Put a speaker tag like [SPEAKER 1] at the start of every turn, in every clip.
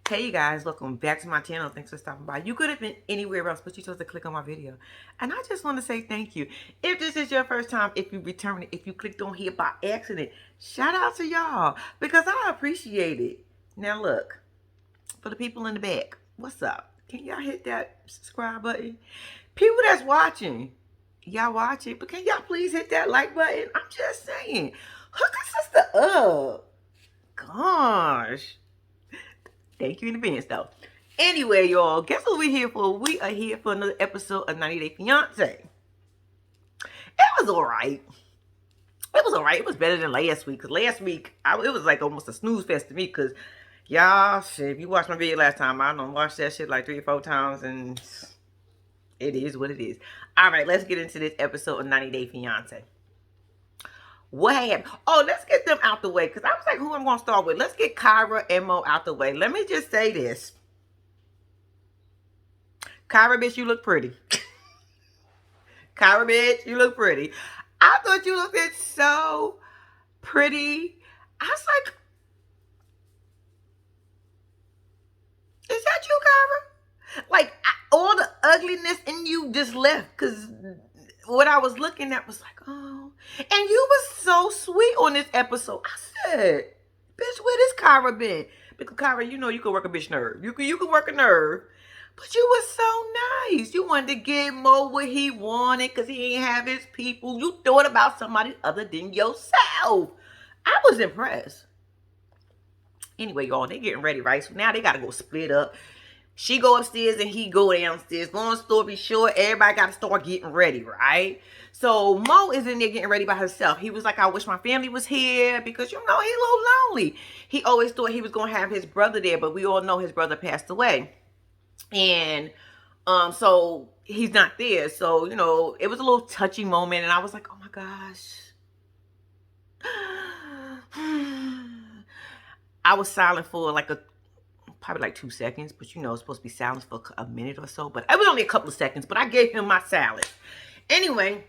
[SPEAKER 1] Hey you guys, welcome back to my channel. Thanks for stopping by. You could have been anywhere else, but you chose to click on my video. And I just want to say thank you. If this is your first time, if you returned it, if you clicked on here by accident, shout out to y'all because I appreciate it. Now look, for the people in the back, what's up? Can y'all hit that subscribe button? People that's watching, y'all watch it, but can y'all please hit that like button? I'm just saying, hook a sister up. Gosh. Thank you in advance, though. Anyway, y'all, guess what we're here for? We are here for another episode of 90 Day Fiance. It was all right. It was all right. It was better than last week. Because last week, it was like almost a snooze fest to me. Because, y'all, shit, if you watched my video last time, I done watched that shit like 3 or 4 times. And it is what it is. All right, let's get into this episode of 90 Day Fiance. What happened? Oh, let's get them out the way. Because I was like, who I'm going to start with? Let's get Kyra and Mo out the way. Let me just say this. Kyra, bitch, you look pretty. Kyra, bitch, you look pretty. I thought you looked so pretty. I was like, is that you, Kyra? Like, all the ugliness in you just left. Because what I was looking at was like, oh. And you was so sweet on this episode. I said, bitch, where this Kyra been? Because Kyra, you know you can work a bitch nerve. You can work a nerve. But you was so nice. You wanted to give Mo what he wanted because he ain't have his people. You thought about somebody other than yourself. I was impressed. Anyway, y'all, they getting ready, right? So now they got to go split up. She go upstairs and he go downstairs. Long story short, everybody got to start getting ready, right? So Mo is in there getting ready by herself. He was like, I wish my family was here because, you know, he a little lonely. He always thought he was going to have his brother there, but we all know his brother passed away. And so he's not there. So, you know, it was a little touchy moment. And I was like, oh my gosh. I was silent for like probably like 2 seconds, but you know, it's supposed to be silence for a minute or so, but it was only a couple of seconds, but I gave him my silence. Anyway,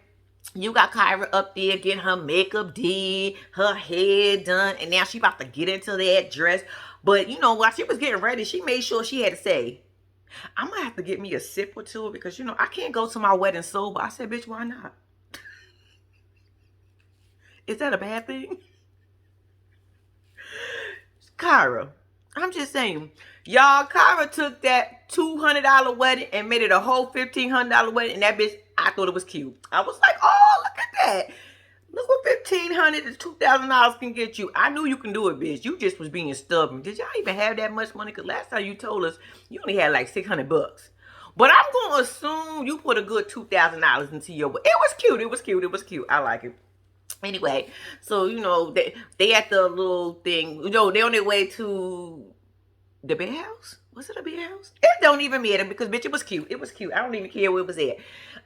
[SPEAKER 1] you got Kyra up there getting her makeup did, her hair done, and now she about to get into that dress. But you know, while she was getting ready, she made sure she had to say, I'm gonna have to get me a sip or two because, you know, I can't go to my wedding sober. I said, bitch, why not? Is that a bad thing? Kyra, I'm just saying, y'all, Kyra took that $200 wedding and made it a whole $1,500 wedding, and that bitch, I thought it was cute. I was like, oh, look at that. Look what $1,500 to $2,000 can get you. I knew you can do it, bitch. You just was being stubborn. Did y'all even have that much money? Because last time you told us you only had like $600. But I'm going to assume you put a good $2,000 into your... It was cute. It was cute. It was cute. I like it. Anyway, so, you know, they at the little thing. You know, they on their way to the bear house. Was it a bear house? It don't even matter because, bitch, it was cute. It was cute. I don't even care where it was at.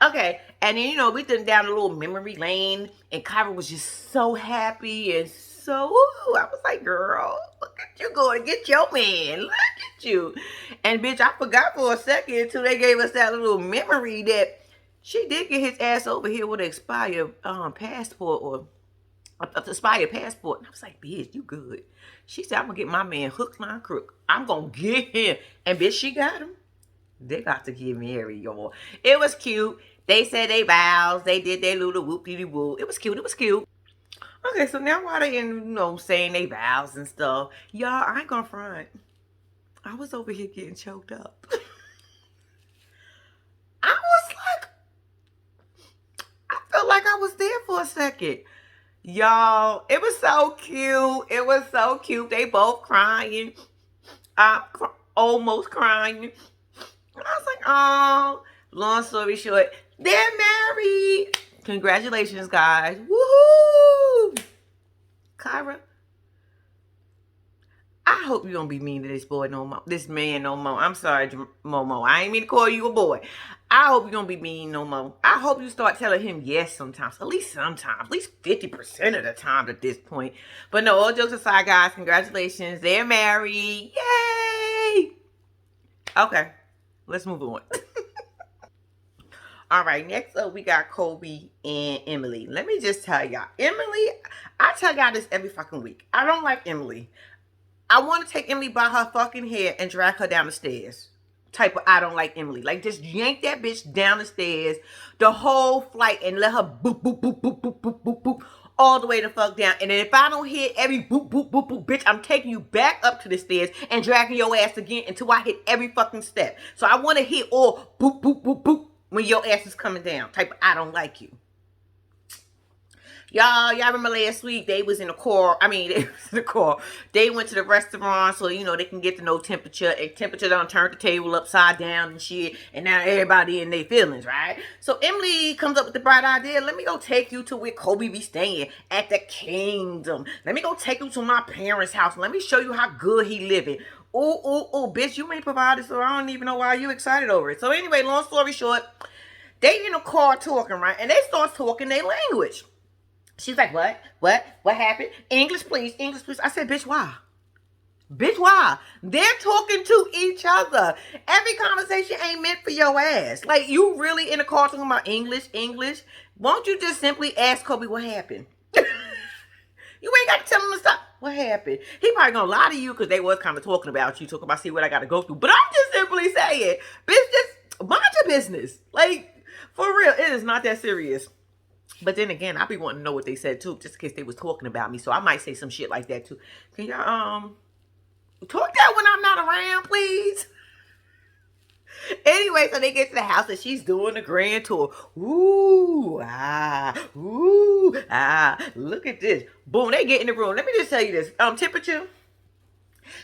[SPEAKER 1] Okay, and then, you know, we went down a little memory lane, and Kyra was just so happy and so, ooh, I was like, girl, look at you going to get your man. Look at you. And, bitch, I forgot for a second until they gave us that little memory that she did get his ass over here with an expired passport or an expired passport. And I was like, bitch, you good. She said, I'm going to get my man hook, line, crook. I'm going to get him. And bitch, she got him. They got to get married, y'all. It was cute. They said they vows. They did their little whoop-dee-woo. It was cute. It was cute. Okay, so now while they in, you know, saying they vows and stuff, y'all, I ain't gonna front. I was over here getting choked up. I was like, I felt like I was there for a second. Y'all, it was so cute. It was so cute. They both crying. Almost crying. I was like, oh, long story short, they're married. Congratulations, guys. Woohoo! Kyra, I hope you don't be mean to this boy no more. This man no more. I'm sorry, Momo. I ain't mean to call you a boy. I hope you don't be mean no more. I hope you start telling him yes sometimes. At least sometimes. At least 50% of the time at this point. But no, all jokes aside, guys, congratulations. They're married. Yay! Okay. Let's move on. All right, next up, we got Kobe and Emily. Let me just tell y'all. Emily, I tell y'all this every fucking week. I don't like Emily. I want to take Emily by her fucking hair and drag her down the stairs. Type of I don't like Emily. Like, just yank that bitch down the stairs the whole flight and let her boop, boop, boop, boop, boop, boop, boop, boop, all the way the fuck down. And then if I don't hit every boop, boop, boop, boop, bitch, I'm taking you back up to the stairs and dragging your ass again until I hit every fucking step. So I want to hit all boop, boop, boop, boop when your ass is coming down. Type of I don't like you. Y'all remember last week they was in the car. They went to the restaurant so, they can get to know temperature. And temperature done turned the table upside down and shit. And now everybody in their feelings, right? So Emily comes up with the bright idea. Let me go take you to where Kobe be staying at the Kingdom. Let me go take you to my parents' house. Let me show you how good he living. Oh, bitch, you ain't provided, so I don't even know why you excited over it. So anyway, long story short, they in the car talking, right? And they start talking their language. She's like, what? What happened? English, please. English, please. I said, bitch, why? Bitch, why? They're talking to each other. Every conversation ain't meant for your ass. Like, you really in the car talking about English? Won't you just simply ask Kobe what happened? You ain't got to tell him to stop. What happened? He probably gonna lie to you because they was kind of talking about you, talking about see what I got to go through. But I'm just simply saying, bitch, just mind your business. Like, for real, it is not that serious. But then again, I be wanting to know what they said too, just in case they was talking about me. So I might say some shit like that too. Can y'all talk that when I'm not around, please? Anyway, so they get to the house and she's doing the grand tour. Ooh, look at this. Boom, they get in the room. Let me just tell you this. Temperature.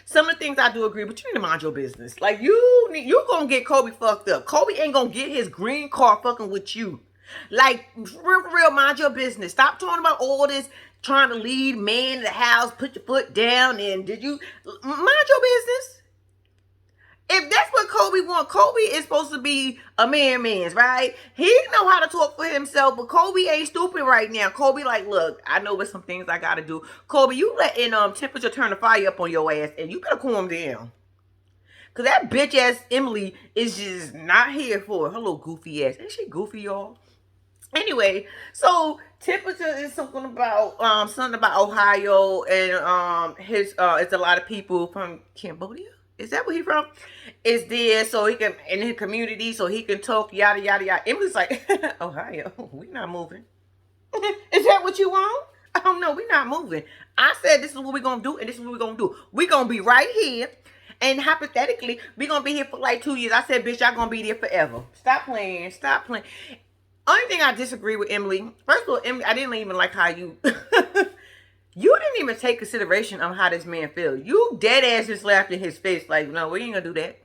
[SPEAKER 1] Some of the things I do agree, but you need to mind your business. Like, you gonna get Kobe fucked up. Kobe ain't gonna get his green card fucking with you. Like, for real, mind your business. Stop talking about all this trying to lead man in the house, put your foot down, and mind your business? If that's what Kobe wants, Kobe is supposed to be a man's, right? He know how to talk for himself, but Kobe ain't stupid right now. Kobe like, look, I know there's some things I gotta do. Kobe, you letting temperature turn the fire up on your ass, and you better calm down. Cause that bitch ass Emily is just not here for it. Her little goofy ass. Ain't she goofy, y'all? Anyway, so temperature is something about Ohio, and it's a lot of people from Cambodia. Is that where he from? Is there so he can in his community so he can talk yada yada yada. Emily's like, Ohio, we not moving. Is that what you want? Oh no, we not moving. I said this is what we're gonna do, and this is what we're gonna do. We're gonna be right here. And hypothetically, we're gonna be here for like 2 years. I said, bitch, y'all gonna be there forever. Stop playing. Only thing I disagree with Emily. First of all, Emily, I didn't even like how you you didn't even take consideration of how this man feels. You dead ass just laughed in his face like, no, we ain't gonna do that.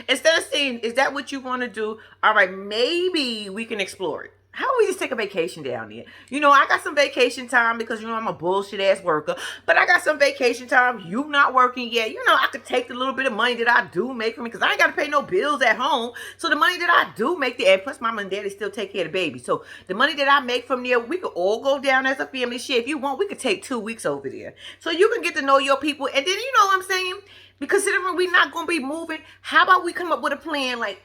[SPEAKER 1] Instead of saying, is that what you want to do? All right, maybe we can explore it. How about we just take a vacation down there? I got some vacation time because, I'm a bullshit ass worker. But I got some vacation time. You not working yet. I could take the little bit of money that I do make from me because I ain't got to pay no bills at home. So the money that I do make there, and plus mama and daddy still take care of the baby. So the money that I make from there, we could all go down as a family. Shit, if you want, we could take 2 weeks over there. So you can get to know your people. And then, you know what I'm saying? Because considering we're not going to be moving, how about we come up with a plan like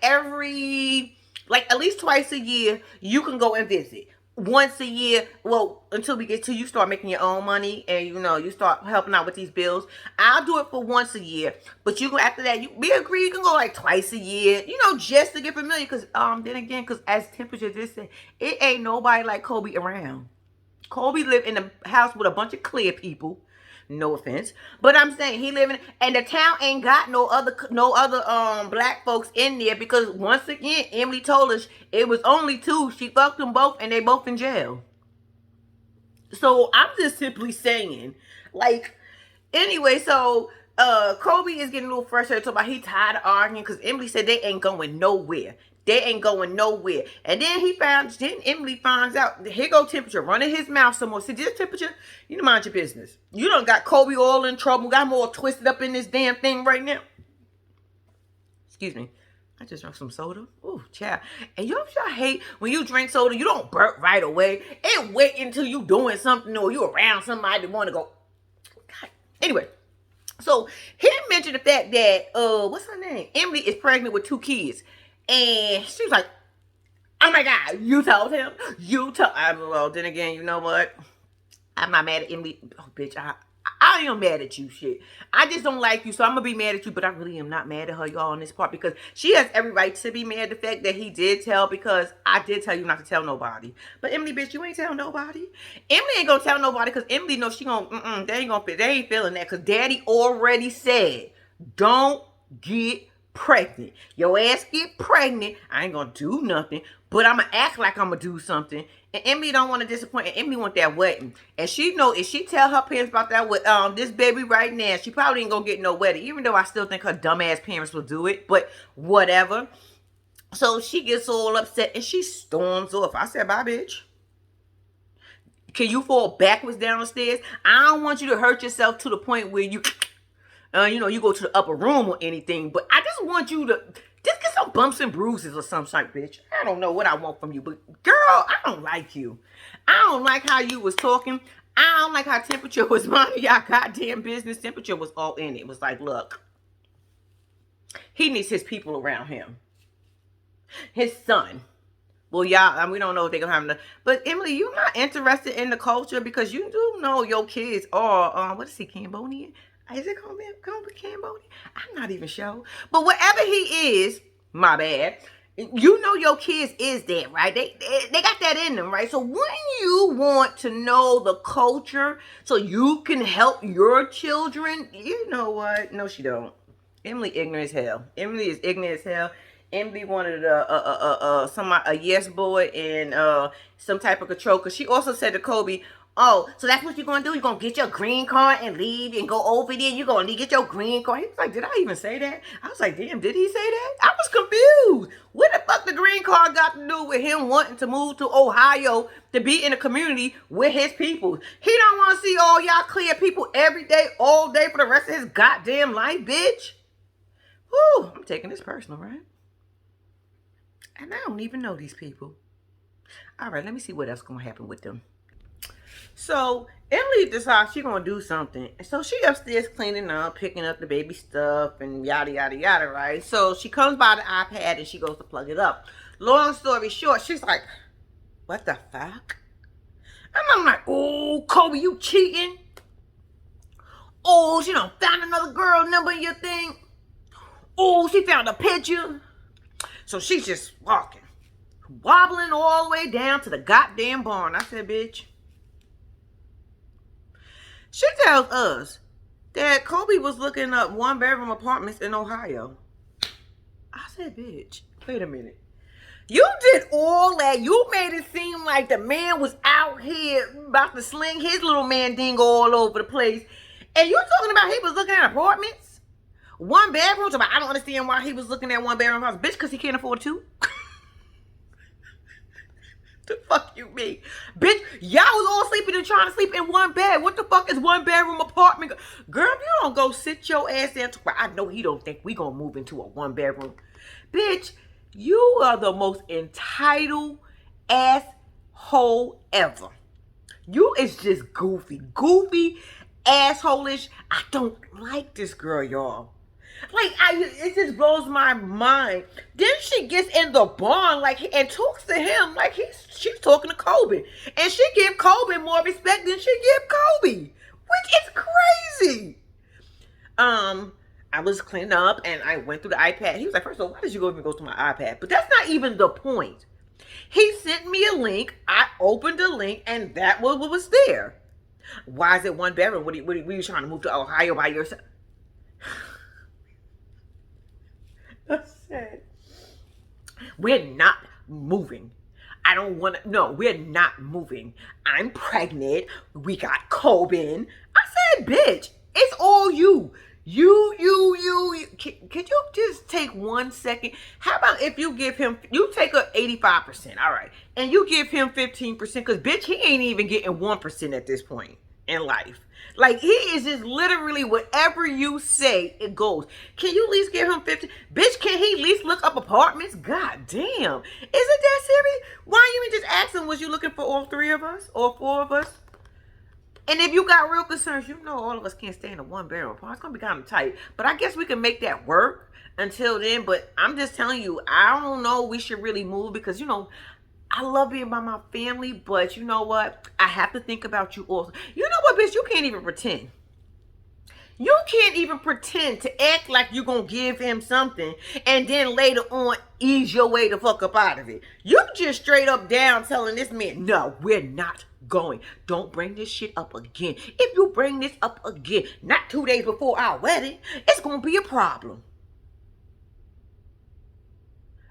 [SPEAKER 1] at least twice a year, you can go and visit. Once a year, well, until you start making your own money and, you start helping out with these bills. I'll do it for once a year. But after that, we agree you can go like twice a year, just to get familiar. Because, because as temperature just said, it ain't nobody like Kobe around. Kobe lived in a house with a bunch of clear people. No offense, but I'm saying he living, and the town ain't got no other black folks in there because once again Emily told us it was only 2. She fucked them both, and they both in jail. So I'm just simply saying, anyway. So Kobe is getting a little frustrated talking about he tired of arguing because Emily said they ain't going nowhere. They ain't going nowhere. And then Emily finds out, here go temperature, running his mouth some more. See, this temperature, you mind your business. You done got Kobe all in trouble, got him all twisted up in this damn thing right now. Excuse me. I just drank some soda. Ooh, child. And y'all hate when you drink soda, you don't burp right away. And wait until you doing something or you around somebody that want to go. God. Anyway. So, he mentioned the fact that, what's her name? Emily is pregnant with 2 kids. And she was like, oh my God, you told him? Well, then again, you know what? I'm not mad at Emily. Oh, bitch, I I am mad at you, shit. I just don't like you, so I'm gonna be mad at you, but I really am not mad at her, y'all, on this part, because she has every right to be mad at the fact that he did tell, because I did tell you not to tell nobody. But Emily, bitch, you ain't tell nobody. Emily ain't gonna tell nobody, because Emily knows she gonna, they ain't feeling that, because daddy already said, don't get pregnant. Your ass get pregnant, I ain't gonna do nothing, but I'm gonna act like I'm gonna do something. And Emily don't want to disappoint. And Emily want that wedding. And she know if she tell her parents about that this baby right now, she probably ain't gonna get no wedding. Even though I still think her dumbass parents will do it. But whatever. So she gets all upset and she storms off. I said, bye, bitch. Can you fall backwards down the stairs? I don't want you to hurt yourself to the point where you go to the upper room or anything. But I just want you to just get some bumps and bruises or some shit, bitch. I don't know what I want from you, but girl, I don't like you. I don't like how you was talking. I don't like how temperature was minding y'all goddamn business. Temperature was all in it. It was like, look, he needs his people around him. His son. Well, y'all, we don't know if they're going to have enough. But Emily, you're not interested in the culture because you do know your kids are, what is he, Cambodian? Is it going to be Cambodian? I'm not even sure. But whatever he is, my bad, you know your kids is that, right? They got that in them, right? So when you want to know the culture so you can help your children, you know what? No, she don't. Emily ignorant as hell. Emily is ignorant as hell. Emily wanted a yes boy and some type of control. Because she also said to Kobe, oh, so that's what you're going to do? You're going to get your green card and leave and go over there? You're going to get your green card? He was like, did I even say that? I was like, damn, did he say that? I was confused. What the fuck the green card got to do with him wanting to move to Ohio to be in a community with his people? He don't want to see all y'all clear people every day, all day for the rest of his goddamn life, bitch. Whew, I'm taking this personal, right? And I don't even know these people. All right, let me see what else going to happen with them. So Emily decides she's going to do something. And so she upstairs cleaning up, picking up the baby stuff and yada, yada, yada, right? So she comes by the iPad and she goes to plug it up. Long story short, she's like, what the fuck? And I'm like, oh, Kobe, you cheating? Oh, she done found another girl number in your thing. Oh, she found a picture. So she's just walking, wobbling all the way down to the goddamn barn. I said, bitch. She tells us that Kobe was looking up one-bedroom apartments in Ohio. I said, bitch, wait a minute. You did all that. You made it seem like the man was out here about to sling his little man dingo all over the place. And you talking about he was looking at apartments? One bedroom? I don't understand why he was looking at one bedroom house. Bitch, because he can't afford two? The fuck you mean? Bitch, y'all was all sleeping and trying to sleep in one bed. What the fuck is one bedroom apartment? Girl, if you don't go sit your ass down. I know he don't think we gonna move into a one bedroom. Bitch, you are the most entitled asshole ever. You is just goofy. Goofy, asshole-ish. I don't like this girl, y'all. Like, it just blows my mind. Then she gets in the barn and talks to him like she's talking to Kobe. And she give Kobe more respect than she give Kobe. Which is crazy. I was cleaning up and I went through the iPad. He was like, first of all, why did you even go to my iPad? But that's not even the point. He sent me a link. I opened the link and that was what was there. Why is it one bedroom? What are you trying to move to Ohio by yourself? I said, we're not moving. I don't want to. No, we're not moving. I'm pregnant. We got Coben. I said, bitch, it's all you. You. Could you just take 1 second? How about if you give him, you take a 85%, all right, and you give him 15%, because bitch, he ain't even getting 1% at this point in life. Like, he is just literally whatever you say, it goes. Can you at least give him 50? Bitch, can he at least look up apartments? God damn. Is it that serious? Why you ain't just ask him, was you looking for all three of us? Or four of us? And if you got real concerns, you know all of us can't stay in a one-bedroom apartment. It's going to be kind of tight. But I guess we can make that work until then. But I'm just telling you, I don't know we should really move because, I love being by my family, but you know what? I have to think about you also. You know what, bitch? You can't even pretend. You can't even pretend to act like you're gonna give him something and then later on ease your way the fuck up out of it. You just straight up down telling this man, no, we're not going. Don't bring this shit up again. If you bring this up again, not 2 days before our wedding, it's gonna be a problem.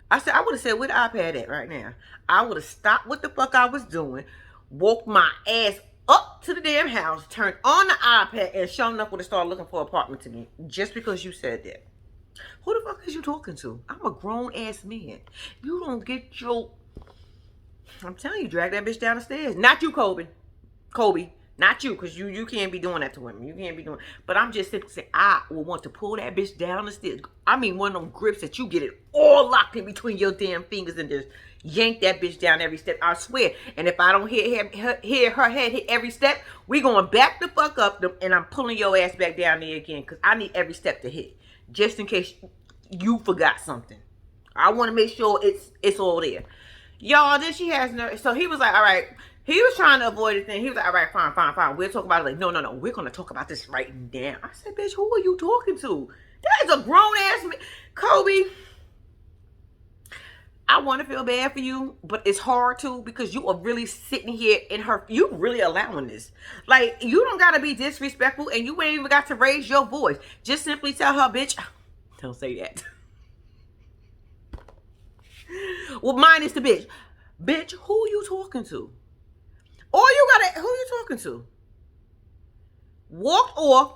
[SPEAKER 1] I said, I would have said, where the iPad at right now? I would have stopped what the fuck I was doing, woke my ass up to the damn house, turned on the iPad, and sure enough would have started looking for an apartment to me. Just because you said that. Who the fuck is you talking to? I'm a grown ass man. You don't get your... I'm telling you, drag that bitch down the stairs. Not you, Kobe. Kobe. Not you, because you can't be doing that to women. You can't be doing... But I'm just simply saying, I will want to pull that bitch down the stairs. I mean, one of them grips that you get it all locked in between your damn fingers and just yank that bitch down every step. I swear. And if I don't hear her head hit every step, we going back the fuck up and I'm pulling your ass back down there again because I need every step to hit. Just in case you forgot something. I want to make sure it's all there. Y'all, then she has no... So he was like, all right... He was trying to avoid the thing. He was like, all right, fine. We'll talk about it. Like, no. We're going to talk about this right now. I said, bitch, who are you talking to? That is a grown-ass man. Kobe, I want to feel bad for you, but it's hard to because you are really sitting here in her... You really allowing this. Like, you don't got to be disrespectful, and you ain't even got to raise your voice. Just simply tell her, bitch, don't say that. Well, mine is the bitch. Bitch, who are you talking to? Or you gotta, who you talking to? Walked off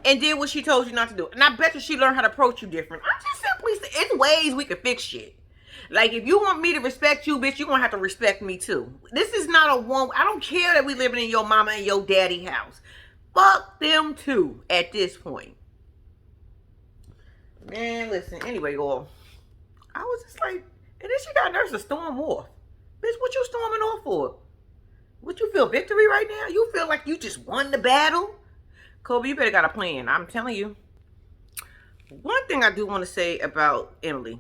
[SPEAKER 1] and did what she told you not to do. And I bet you she learned how to approach you different. I just simply say, it's ways we can fix shit. Like, if you want me to respect you, bitch, you're gonna have to respect me too. This is not a one, I don't care that we living in your mama and your daddy house. Fuck them too at this point. Man, listen, anyway, y'all. I was just like, and then she got nerves to storm off. Bitch, what you storming off for? What, you feel victory right now? You feel like you just won the battle? Kobe, you better got a plan. I'm telling you. One thing I do want to say about Emily.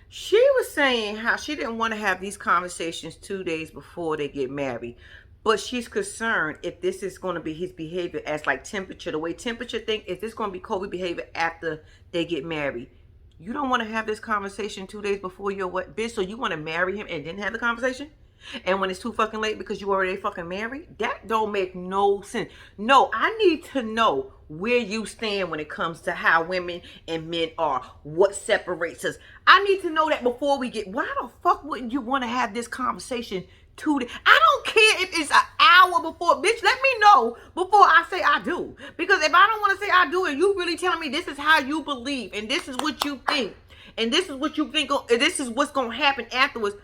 [SPEAKER 1] She was saying how she didn't want to have these conversations 2 days before they get married. But she's concerned if this is going to be his behavior as like Temperature. The way Temperature think, is this going to be Kobe behavior after they get married? You don't want to have this conversation 2 days before your what, bitch? So you want to marry him and then have the conversation? And when it's too fucking late because you already fucking married? That don't make no sense. No, I need to know where you stand when it comes to how women and men are. What separates us. I need to know that before we get... Why the fuck wouldn't you want to have this conversation 2 days? I don't care if it's an hour before. Bitch, let me know before I say I do. Because if I don't want to say I do and you really telling me this is how you believe and this is what you think and this is what you think, this is what's going to happen afterwards,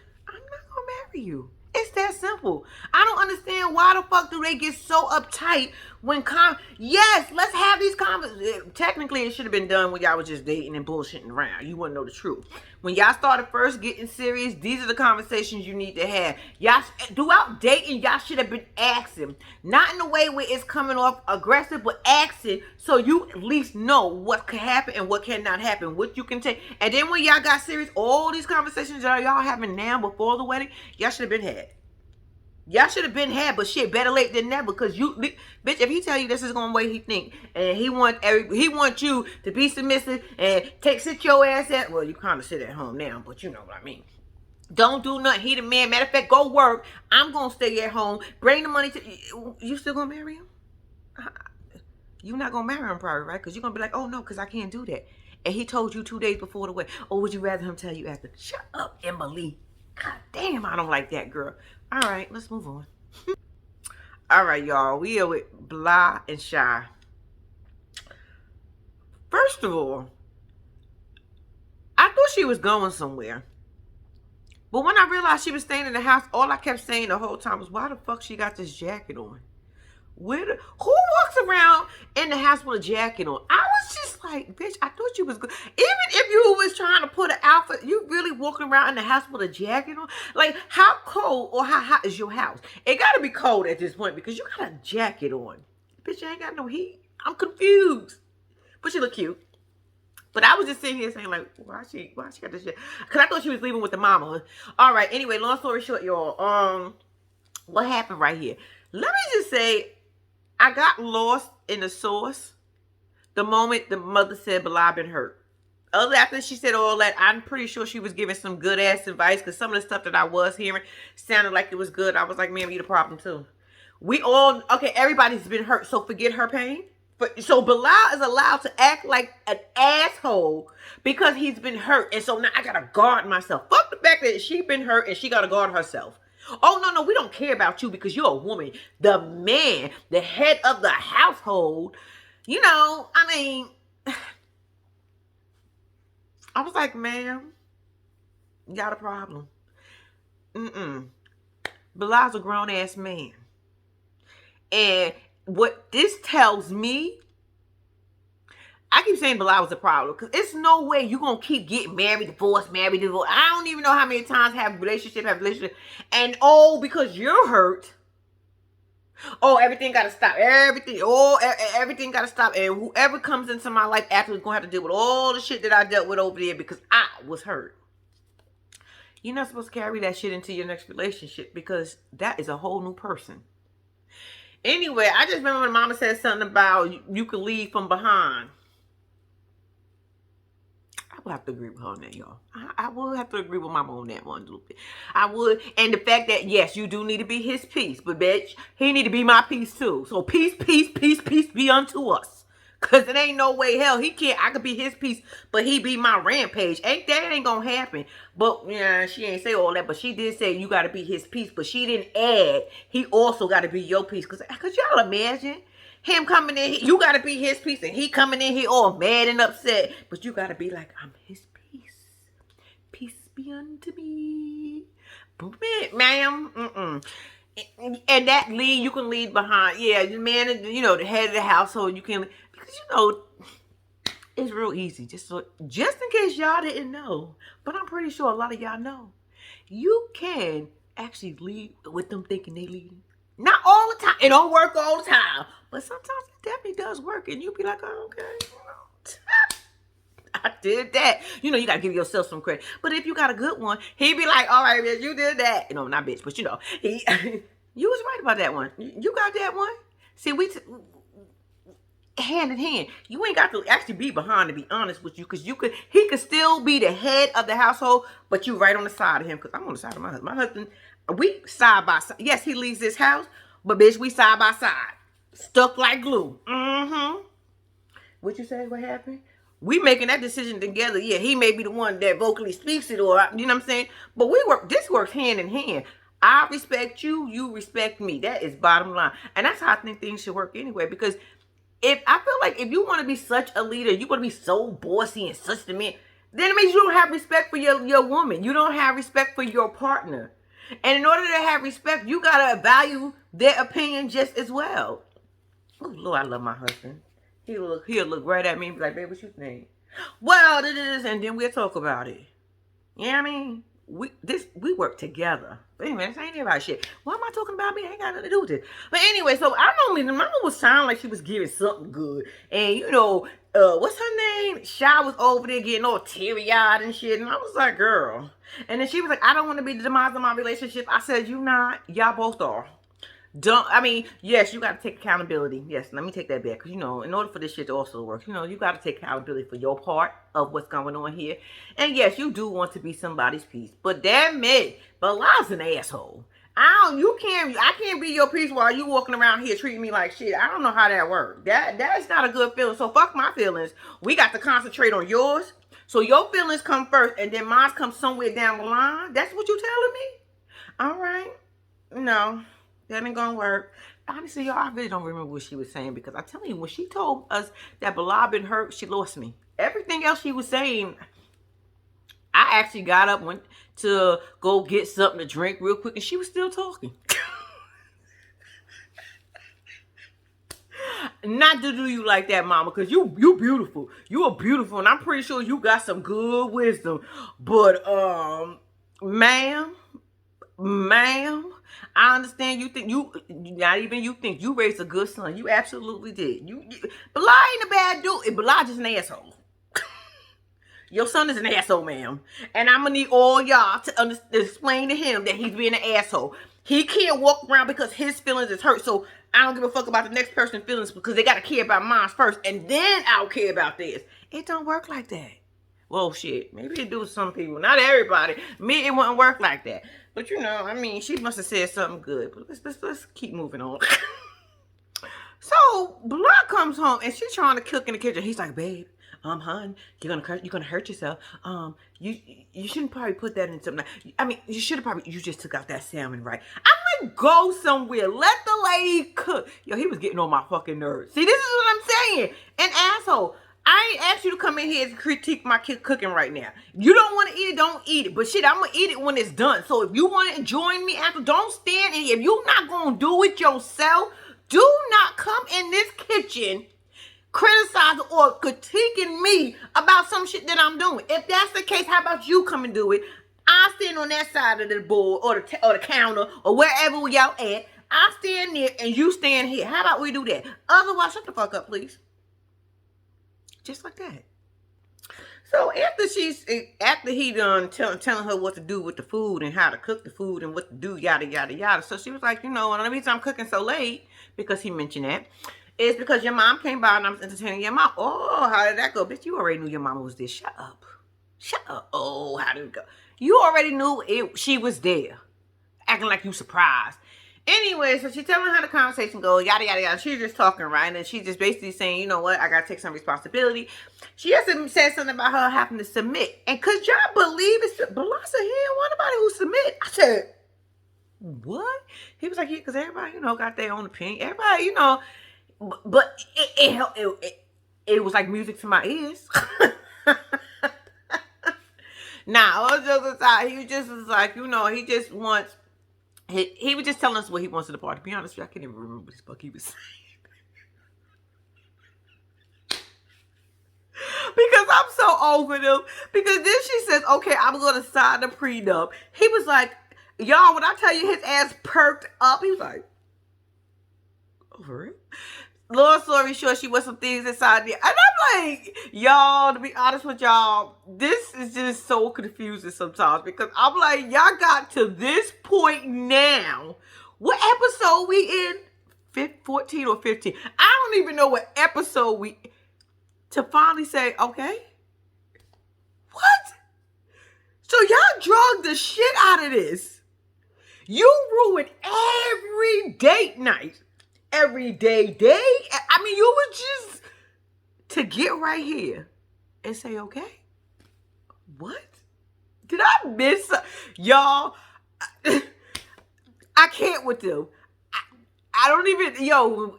[SPEAKER 1] marry you. It's that simple. I don't understand why the fuck do they get so uptight when yes, let's have these conversations. Technically, it should have been done when y'all was just dating and bullshitting around. You wouldn't know the truth. When y'all started first getting serious, these are the conversations you need to have. Y'all, throughout dating, y'all should have been asking. Not in a way where it's coming off aggressive, but asking so you at least know what can happen and what cannot happen, what you can take. And then when y'all got serious, all these conversations that y'all having now before the wedding, y'all should have been had. Y'all should have been had, but shit, better late than never. Because you, bitch, if he tell you this is going the way he think, and he want you to be submissive and sit your ass at, well, you kind of sit at home now, but you know what I mean. Don't do nothing. He the man. Matter of fact, go work. I'm gonna stay at home. Bring the money to you. Still gonna marry him? You're not gonna marry him, probably, right? Because you're gonna be like, oh no, because I can't do that. And he told you 2 days before the wedding. Or would you rather him tell you after? Shut up, Emily. God damn, I don't like that girl. All right, let's move on. All right, y'all. We are with Blah and Shy. First of all, I thought she was going somewhere. But when I realized she was staying in the house, all I kept saying the whole time was, why the fuck she got this jacket on? Who walks around in the house with a jacket on? I was just like, bitch, I thought you was good. Even if you was trying to put an outfit, you really walking around in the house with a jacket on? Like, how cold or how hot is your house? It got to be cold at this point because you got a jacket on. Bitch, you ain't got no heat. I'm confused. But she look cute. But I was just sitting here saying, like, why she got this jacket? Because I thought she was leaving with the mama. All right, anyway, long story short, y'all. What happened right here? Let me just say, I got lost in the sauce The moment the mother said, Bilal been hurt. Other after she said all that, I'm pretty sure she was giving some good ass advice because some of the stuff that I was hearing sounded like it was good. I was like, ma'am, you the problem too. We all, okay, everybody's been hurt, so forget her pain. But so Bilal is allowed to act like an asshole because he's been hurt. And so now I gotta guard myself. Fuck the fact that she been hurt and she gotta guard herself. Oh, no, we don't care about you because you're a woman. The man, the head of the household, I mean, I was like, ma'am, you got a problem. Bilal's a grown-ass man. And what this tells me, I keep saying Bilal was a problem because it's no way you're going to keep getting married, divorced. I don't even know how many times have relationship. And because you're hurt, everything got to stop. Everything got to stop. And whoever comes into my life after is going to have to deal with all the shit that I dealt with over there because I was hurt. You're not supposed to carry that shit into your next relationship because that is a whole new person. Anyway, I just remember when Mama said something about you could lead from behind. I would have to agree with her on that, y'all. I would have to agree with Mama on that one a little bit. I would. And the fact that, yes, you do need to be his peace. But, bitch, he need to be my peace, too. So, peace be unto us. Because it ain't no way, hell, I could be his peace, but he be my rampage. That ain't going to happen. But, yeah, she ain't say all that. But she did say you got to be his peace. But she didn't add, he also got to be your peace. Because y'all imagine him coming in, you got to be his peace. And he coming in here all mad and upset. But you got to be like, I'm his peace. Peace be unto me. Ma'am, And that lead, you can lead behind. Yeah, the man, the head of the household, you can, because, it's real easy. Just in case y'all didn't know, but I'm pretty sure a lot of y'all know, you can actually lead with them thinking they leading. Not all the time. It don't work all the time. But sometimes it definitely does work. And you'll be like, oh, okay. I did that. You got to give yourself some credit. But if you got a good one, he'd be like, all right, bitch, you did that. Not bitch, but you was right about that one. You got that one. See, hand in hand. You ain't got to actually be behind, to be honest with you, because he could still be the head of the household, but you right on the side of him, because I'm on the side of my husband. My husband, we side by side. Yes, he leaves this house, but bitch, we side by side. Stuck like glue. What you say? What happened? We making that decision together. Yeah, he may be the one that vocally speaks it, or you know what I'm saying? But this works hand in hand. I respect you, you respect me. That is bottom line. And that's how I think things should work anyway, because I feel like if you want to be such a leader, you want to be so bossy and such the man, then it means you don't have respect for your woman. You don't have respect for your partner. And in order to have respect, you got to value their opinion just as well. Oh, Lord, I love my husband. He'll look right at me and be like, babe, what you think? Well, and then we'll talk about it. You know what I mean? We work together. But anyway, this ain't about shit. Why am I talking about me? I ain't got nothing to do with it. But anyway, so the mama was sounding like she was giving something good. And what's her name? Shy was over there getting all teary-eyed and shit. And I was like, girl. And then she was like, I don't want to be the demise of my relationship. I said, you not. Y'all both are. Yes, you got to take accountability. Yes, let me take that back. Because, in order for this shit to also work, you got to take accountability for your part of what's going on here. And yes, you do want to be somebody's peace. But damn it, Bilal's an asshole. I can't be your peace while you walking around here treating me like shit. I don't know how that works. That's not a good feeling. So fuck my feelings. We got to concentrate on yours. So your feelings come first and then mine come somewhere down the line. That's what you telling me? All right. No. That ain't gonna work. Honestly, y'all, I really don't remember what she was saying, because I tell you, when she told us that Bilal been hurt, she lost me. Everything else she was saying, I actually got up, went to go get something to drink real quick, and she was still talking. Not to do you like that, mama, because you beautiful. You are beautiful, and I'm pretty sure you got some good wisdom. But, ma'am, I understand you think you raised a good son. You absolutely did. Bilal ain't a bad dude. Bilal just an asshole. Your son is an asshole, ma'am. And I'm going to need all y'all to explain to him that he's being an asshole. He can't walk around because his feelings is hurt. So I don't give a fuck about the next person's feelings because they got to care about mine first, and then I'll care about theirs. It don't work like that. Well, shit, maybe it do with some people. Not everybody. Me, it wouldn't work like that. But you know, I mean, she must have said something good. But let's keep moving on. So Block comes home and she's trying to cook in the kitchen. He's like, babe, hun, you're gonna hurt yourself. You shouldn't probably put that in something. I mean, you just took out that salmon, right? I'm like, go somewhere. Let the lady cook. Yo, he was getting on my fucking nerves. See, this is what I'm saying. An asshole. I ain't asked you to come in here and critique my cooking right now. You don't want to eat it, don't eat it. But shit, I'm going to eat it when it's done. So if you want to join me after, don't stand in here. If you're not going to do it yourself, do not come in this kitchen criticizing or critiquing me about some shit that I'm doing. If that's the case, how about you come and do it? I'll stand on that side of the board or the counter or wherever y'all at. I'll stand there and you stand here. How about we do that? Otherwise, shut the fuck up, please. Just like that. So after he done telling her what to do with the food and how to cook the food and what to do, yada, yada, yada. So she was like, you know, and the reason I'm cooking so late, because he mentioned that, is because your mom came by and I was entertaining your mom. Oh, how did that go? Bitch, you already knew your mama was there. Shut up. Shut up. Oh, how did it go? You already knew she was there. Acting like you surprised. Anyway, so she's telling how the conversation goes, yada, yada, yada. She's just talking, right? And she's just basically saying, you know what? I got to take some responsibility. She also said something about her having to submit. And could y'all believe it? Balasa, he didn't want nobody who submit. I said, what? He was like, yeah, because everybody, you know, got their own opinion. Everybody, you know, but it was like music to my ears. Nah, all jokes aside, he just was like, you know, he just wants, he was just telling us what he wants to the party. To be honest with you, I can't even remember what the fuck he was saying. Because I'm so over them. Because then she says, okay, I'm going to sign the prenup. He was like, y'all, when I tell you his ass perked up, he was like, oh, for real? Long story short, she was some things inside there. And I'm like, y'all, to be honest with y'all, this is just so confusing sometimes. Because I'm like, y'all got to this point now. What episode we in? 14 or 15? I don't even know what episode we... To finally say, okay. What? So y'all drugged the shit out of this. You ruined every date night. Every day. I mean, you were just to get right here and say, okay, what? Did I miss y'all? I can't with them. I don't even,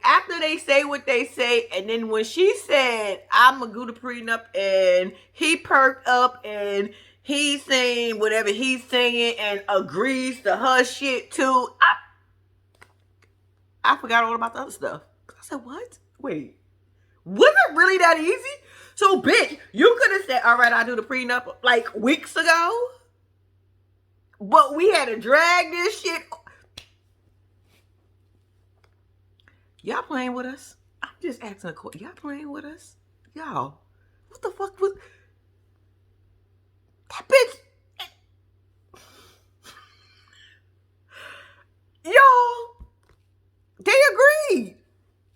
[SPEAKER 1] after they say what they say, and then when she said, I'm going to do the prenup, and he perked up, and he's saying whatever he's saying, and agrees to her shit too, I forgot all about the other stuff. I said, what? Wait. Was it really that easy? So, bitch, you could have said, all right, I'll do the prenup like weeks ago. But we had to drag this shit. Y'all playing with us? I'm just asking a question. Y'all playing with us? Y'all, what the fuck was... That bitch... Y'all... They agreed.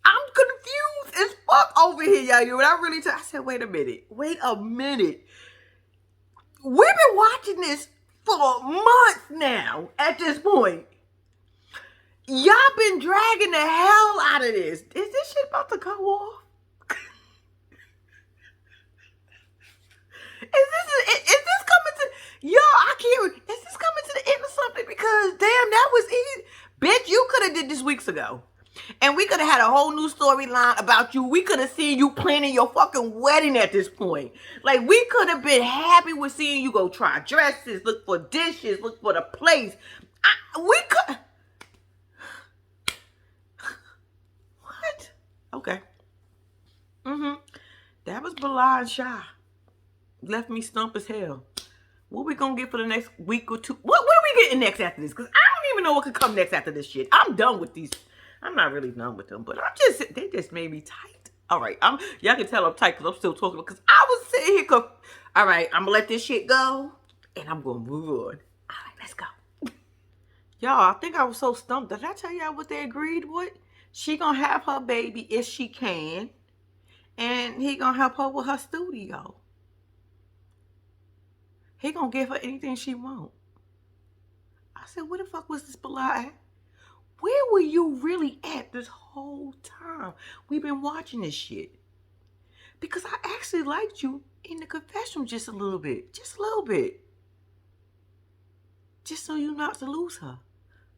[SPEAKER 1] I'm confused as fuck over here, y'all. When I really I said, wait a minute. We've been watching this for months now at this point. Y'all been dragging the hell out of this. Is this shit about to go off? Is this coming to... Yo, I can't... Is this coming to the end of something? Because, damn, that was easy. Bitch, you could have did this weeks ago. And we could have had a whole new storyline about you. We could have seen you planning your fucking wedding at this point. Like, we could have been happy with seeing you go try dresses, look for dishes, look for the place. We could... What? Okay. That was Bilal and Shy. Left me stump as hell. What we gonna get for the next week or two? What are we getting next after this? Because I don't even know what could come next after this shit. I'm done with these. I'm not really done with them, but they just made me tight. All right, y'all can tell I'm tight because I'm still talking because I was sitting here. All right, I'm gonna let this shit go, and I'm gonna move on. All right, let's go. Y'all, I think I was so stumped. Did I tell y'all what they agreed with? She gonna have her baby if she can, and he gonna help her with her studio. He gonna give her anything she want. I said, where the fuck was this Bilal at? Where were you really at this whole time? We've been watching this shit. Because I actually liked you in the confessional just a little bit. Just a little bit. Just so you not to lose her.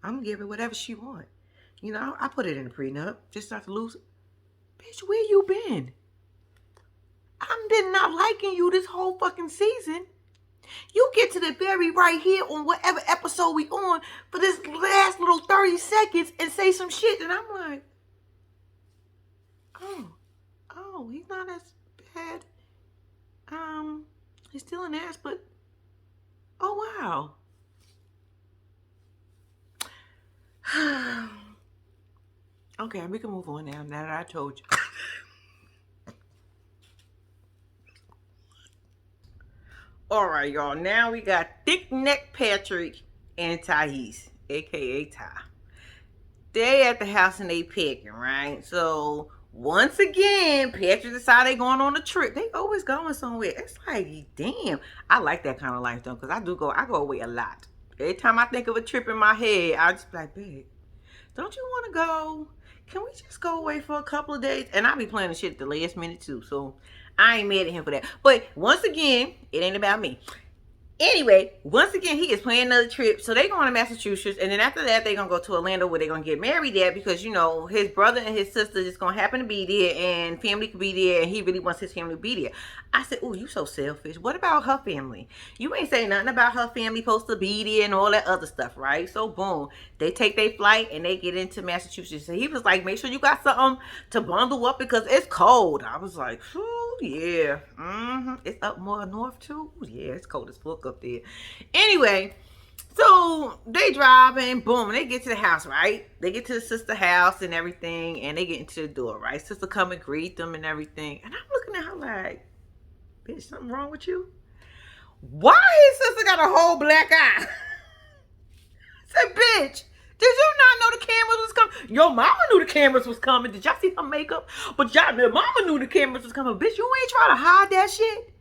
[SPEAKER 1] I'm gonna give her whatever she want. You know, I put it in the prenup. Just not to lose her. Bitch, where you been? I've been not liking you this whole fucking season. You get to the very right here on whatever episode we on for this last little 30 seconds and say some shit, and I'm like, oh, he's not as bad. He's still an ass, but oh wow. Okay, we can move on now that I told you. All right, y'all. Now we got Thick Neck Patrick and Thais, aka Ty. They at the house and they picking, right? So once again, Patrick decided they going on a trip. They always going somewhere. It's like, damn. I like that kind of life though, because I go away a lot. Every time I think of a trip in my head, I just be like, babe, don't you want to go? Can we just go away for a couple of days? And I be planning shit at the last minute too, so I ain't mad at him for that. But once again, it ain't about me. Anyway, once again, he is planning another trip. So they going to Massachusetts. And then after that, they're going to go to Orlando where they're going to get married there. Because, you know, his brother and his sister just going to happen to be there. And family could be there. And he really wants his family to be there. I said, oh, you so selfish. What about her family? You ain't saying nothing about her family supposed to be there and all that other stuff, right? So, boom. They take their flight and they get into Massachusetts. So he was like, make sure you got something to bundle up because it's cold. I was like, yeah. It's up more north too. Yeah, it's cold as fuck up there. Anyway, so they driving, boom, they get to the house, right? They get to the sister house and everything, and they get into the door, right? Sister come and greet them and everything. And I'm looking at her like, bitch, something wrong with you? Why his sister got a whole black eye? I said, bitch, did you not know the cameras was coming? Your mama knew the cameras was coming. Did y'all see her makeup? But your mama knew the cameras was coming. Bitch, you ain't trying to hide that shit.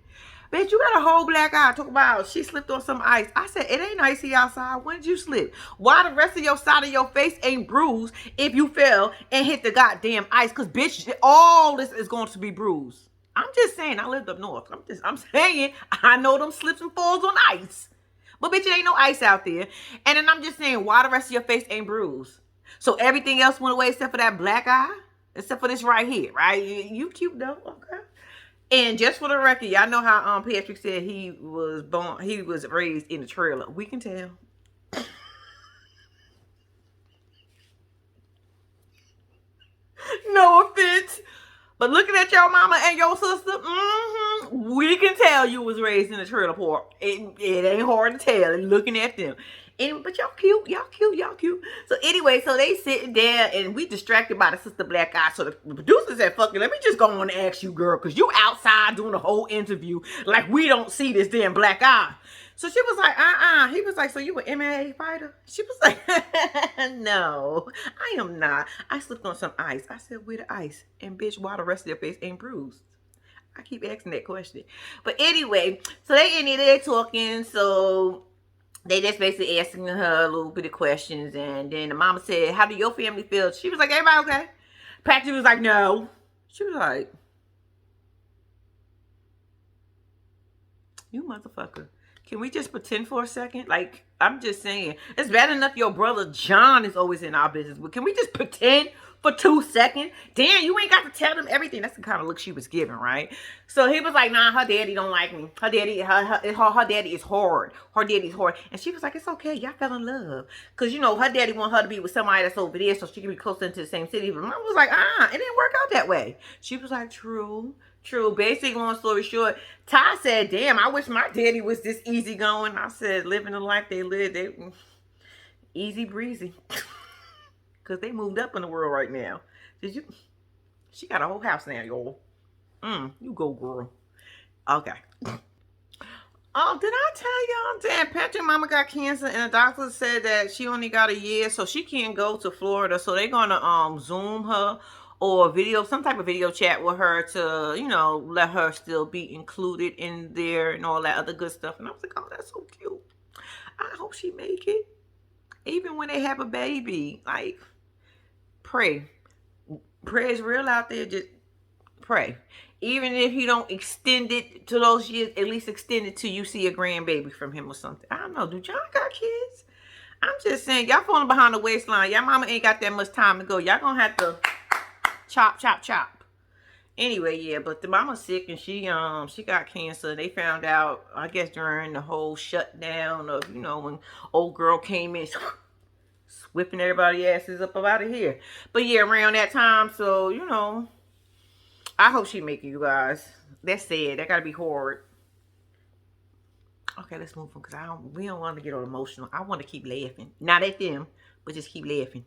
[SPEAKER 1] Bitch, you got a whole black eye. Talk about she slipped on some ice. I said, it ain't icy outside. When did you slip? Why the rest of your side of your face ain't bruised if you fell and hit the goddamn ice? Because, bitch, all this is going to be bruised. I'm just saying, I lived up north. I'm saying, I know them slips and falls on ice. But, bitch, it ain't no ice out there. And then I'm just saying, why the rest of your face ain't bruised? So everything else went away except for that black eye? Except for this right here, right? You cute, though. Okay. And just for the record, y'all know how Patrick said he was raised in a trailer. We can tell. No offense. But looking at your mama and your sister, we can tell you was raised in a trailer park. It ain't hard to tell looking at them. But y'all cute, y'all cute, y'all cute. So anyway, so they sitting there and we distracted by the sister black eye. So the producer said, fuck it, let me just go on and ask you, girl, because you outside doing the whole interview like we don't see this damn black eye. So she was like, He was like, so you an MMA fighter? She was like, no, I am not. I slipped on some ice. I said, where the ice? And bitch, why the rest of your face ain't bruised? I keep asking that question. But anyway, so they in there talking. So they just basically asking her a little bit of questions. And then the mama said, how do your family feel? She was like, everybody okay? Patrick was like, no. She was like, you motherfucker. Can we just pretend for a second? Like, I'm just saying. It's bad enough your brother John is always in our business. But can we just pretend for 2 seconds? Damn, you ain't got to tell them everything. That's the kind of look she was giving, right? So he was like, nah, her daddy don't like me. Her daddy is hard. Her daddy's hard. And she was like, it's okay. Y'all fell in love. Because, you know, her daddy want her to be with somebody that's over there so she can be closer into the same city. But mom was like, it didn't work out that way. She was like, true. Basically, long story short, Ty said, damn, I wish my daddy was this easygoing. I said, living the life they live, they easy breezy. Because they moved up in the world right now. She got a whole house now, y'all. You go, girl. Okay. Oh, did I tell y'all that Patrick mama got cancer and the doctor said that she only got a year, so she can't go to Florida. So they're gonna Zoom her or video some type of video chat with her to, let her still be included in there and all that other good stuff. And I was like, oh, that's so cute. I hope she make it. Even when they have a baby. Like, pray. Prayer is real out there. Just pray. Even if you don't extend it to those years, at least extend it till you see a grandbaby from him or something. I don't know. Do John got kids? I'm just saying, y'all falling behind the waistline. Y'all mama ain't got that much time to go. Y'all gonna have to chop, chop, chop. Anyway, yeah, but the mama's sick and she got cancer. They found out, I guess, during the whole shutdown of, when old girl came in, whipping everybody's asses up out of here. But yeah, around that time, so, I hope she make it, you guys. That's sad. That gotta be hard. Okay, let's move on because we don't want to get all emotional. I want to keep laughing. Not at them, but just keep laughing.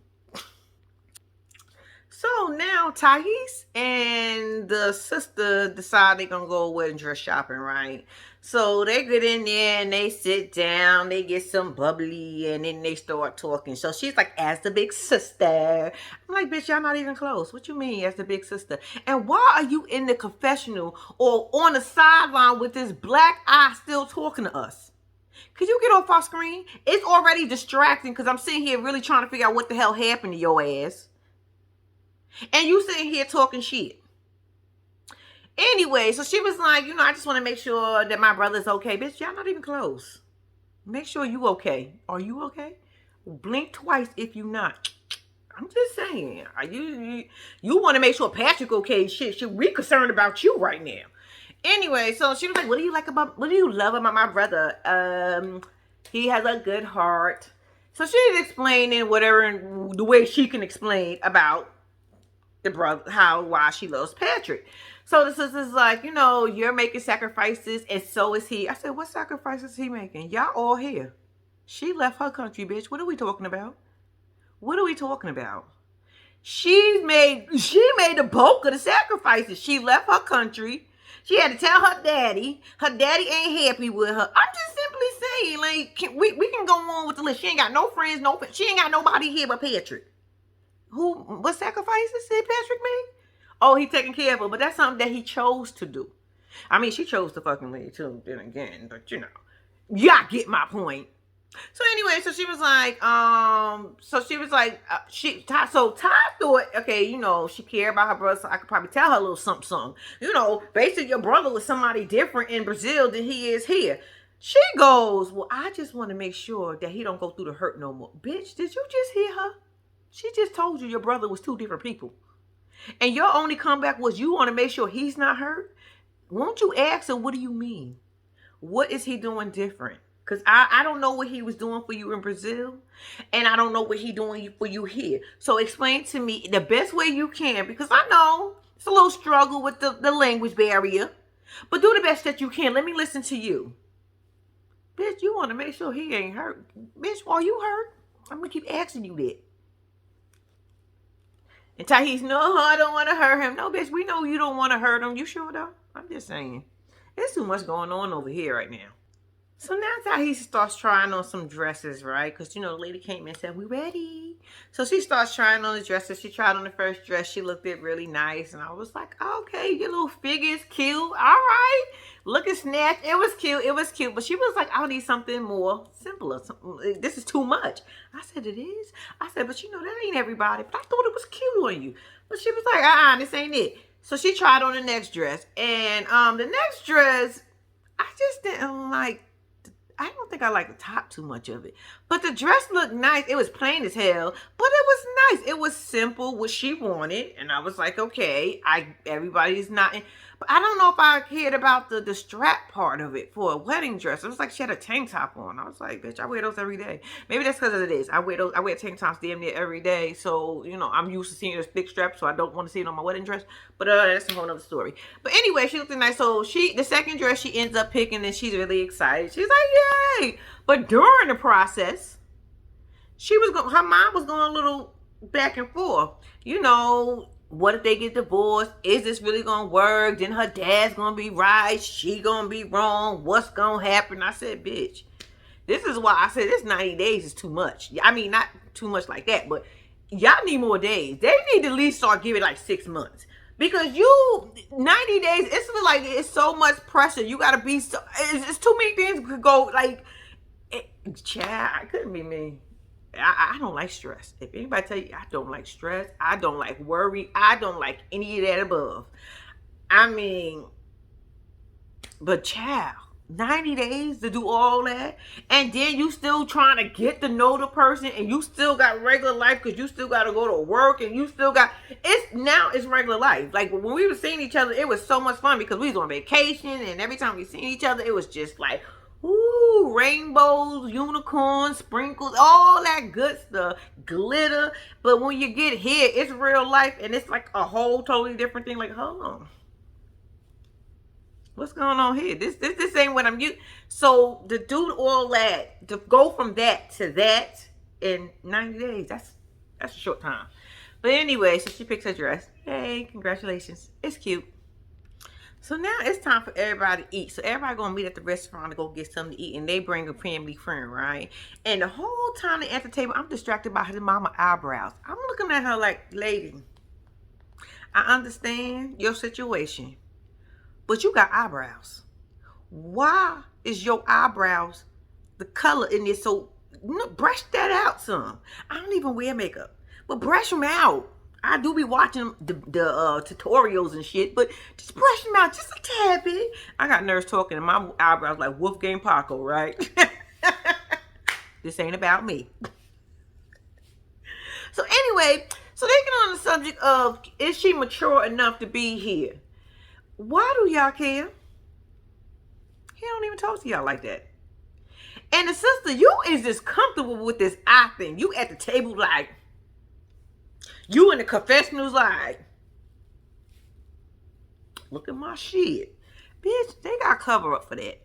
[SPEAKER 1] So now Thais and the sister decide they're gonna go wedding dress shopping, right? So they get in there and they sit down, they get some bubbly, and then they start talking. So she's like, as the big sister. I'm like, bitch, y'all not even close. What you mean as the big sister? And why are you in the confessional or on the sideline with this black eye still talking to us? Could you get off our screen? It's already distracting because I'm sitting here really trying to figure out what the hell happened to your ass. And you sitting here talking shit. Anyway, so she was like, I just want to make sure that my brother's okay. Bitch, y'all not even close. Make sure you okay. Are you okay? Blink twice if you not. I'm just saying. Are you want to make sure Patrick okay? Shit, we concerned about you right now. Anyway, so she was like, what do you love about my brother? He has a good heart. So she's explaining whatever the way she can explain about the brother, why she loves Patrick. So the sister's like, you're making sacrifices and so is he. I said, what sacrifices is he making? Y'all all here. She left her country, bitch. What are we talking about? What are we talking about? She made the bulk of the sacrifices. She left her country. She had to tell her daddy. Her daddy ain't happy with her. I'm just simply saying, like, we can go on with the list. She ain't got no friends, she ain't got nobody here but Patrick. What sacrifices did Patrick make? Oh, he taking care of her, but that's something that he chose to do. I mean, she chose to fucking leave too, then again, but y'all get my point. So anyway, so she was like, Ty thought, okay, she cared about her brother, so I could probably tell her a little something, something. Basically your brother was somebody different in Brazil than he is here. She goes, well, I just want to make sure that he don't go through the hurt no more. Bitch, did you just hear her? She just told you your brother was two different people. And your only comeback was you want to make sure he's not hurt? Won't you ask her, what do you mean? What is he doing different? Because I don't know what he was doing for you in Brazil. And I don't know what he's doing for you here. So explain to me the best way you can. Because I know it's a little struggle with the language barrier. But do the best that you can. Let me listen to you. Bitch, you want to make sure he ain't hurt. Bitch, are you hurt? I'm going to keep asking you that. And Thais, no, I don't want to hurt him. No, bitch, we know you don't want to hurt him. You sure though? I'm just saying. There's too much going on over here right now. So now Thais starts trying on some dresses, right? Because, the lady came in and said, we ready. So she starts trying on the dresses. She tried on the first dress. She looked it really nice. And I was like, okay, your little figure is cute. All right. Looking snatched. It was cute. It was cute. But she was like, I need something more simpler. This is too much. I said, it is? I said, but that ain't everybody. But I thought it was cute on you. But she was like, this ain't it. So she tried on the next dress. And the next dress, I just didn't like. I don't think I like the top too much of it. But the dress looked nice. It was plain as hell. But it was nice. It was simple, what she wanted. And I was like, okay, everybody's not in. But I don't know if I cared about the strap part of it for a wedding dress. It was like she had a tank top on. I was like, bitch, I wear those every day. Maybe that's because of this. I wear tank tops damn near every day. So, I'm used to seeing those thick straps, so I don't want to see it on my wedding dress. But that's a whole other story. But anyway, she looked nice. So the second dress she ends up picking, and she's really excited. She's like, yay! But during the process, her mind was going a little back and forth. What if they get divorced? Is this really gonna work? Then her dad's gonna be right, she gonna be wrong. What's gonna happen? I said, bitch, this is why I said this 90 days is too much. I mean, not too much like that, but y'all need more days. They need to at least start giving like 6 months. Because 90 days, it's like it's so much pressure. You gotta be so, it's too many things could go like, child, I couldn't be me. I don't like stress. If anybody tell you I don't like stress, I don't like worry, I don't like any of that above. I mean, but child, 90 days to do all that, and then you still trying to get to know the person, and you still got regular life because you still got to go to work, and you still got it's regular life. Like when we were seeing each other, it was so much fun because we was on vacation, and every time we seen each other, it was just like, ooh, rainbows, unicorns, sprinkles, all that good stuff, glitter. But when you get here, it's real life, and it's like a whole totally different thing. Like, hold on, what's going on here? This ain't what I'm used. So to do all that, to go from that to that in 90 days, that's a short time. But anyway, so she picks her dress. Hey, congratulations. It's cute. So now it's time for everybody to eat. So everybody gonna meet at the restaurant to go get something to eat, and they bring a family friend, right? And the whole time they at the table, I'm distracted by her mama eyebrows. I'm looking at her like, lady, I understand your situation, but you got eyebrows. Why is your eyebrows the color in this? So brush that out some. I don't even wear makeup, but brush them out. I do be watching the tutorials and shit, but just brush them out just a tad bit. I got nerves talking, and my eyebrows like Wolfgang Paco, right? This ain't about me. So anyway, so they get on the subject of, is she mature enough to be here? Why do y'all care? He don't even talk to y'all like that. And the sister, you is just comfortable with this eye thing. You at the table like, you in the confessionals like, look at my shit. Bitch, they got cover up for that.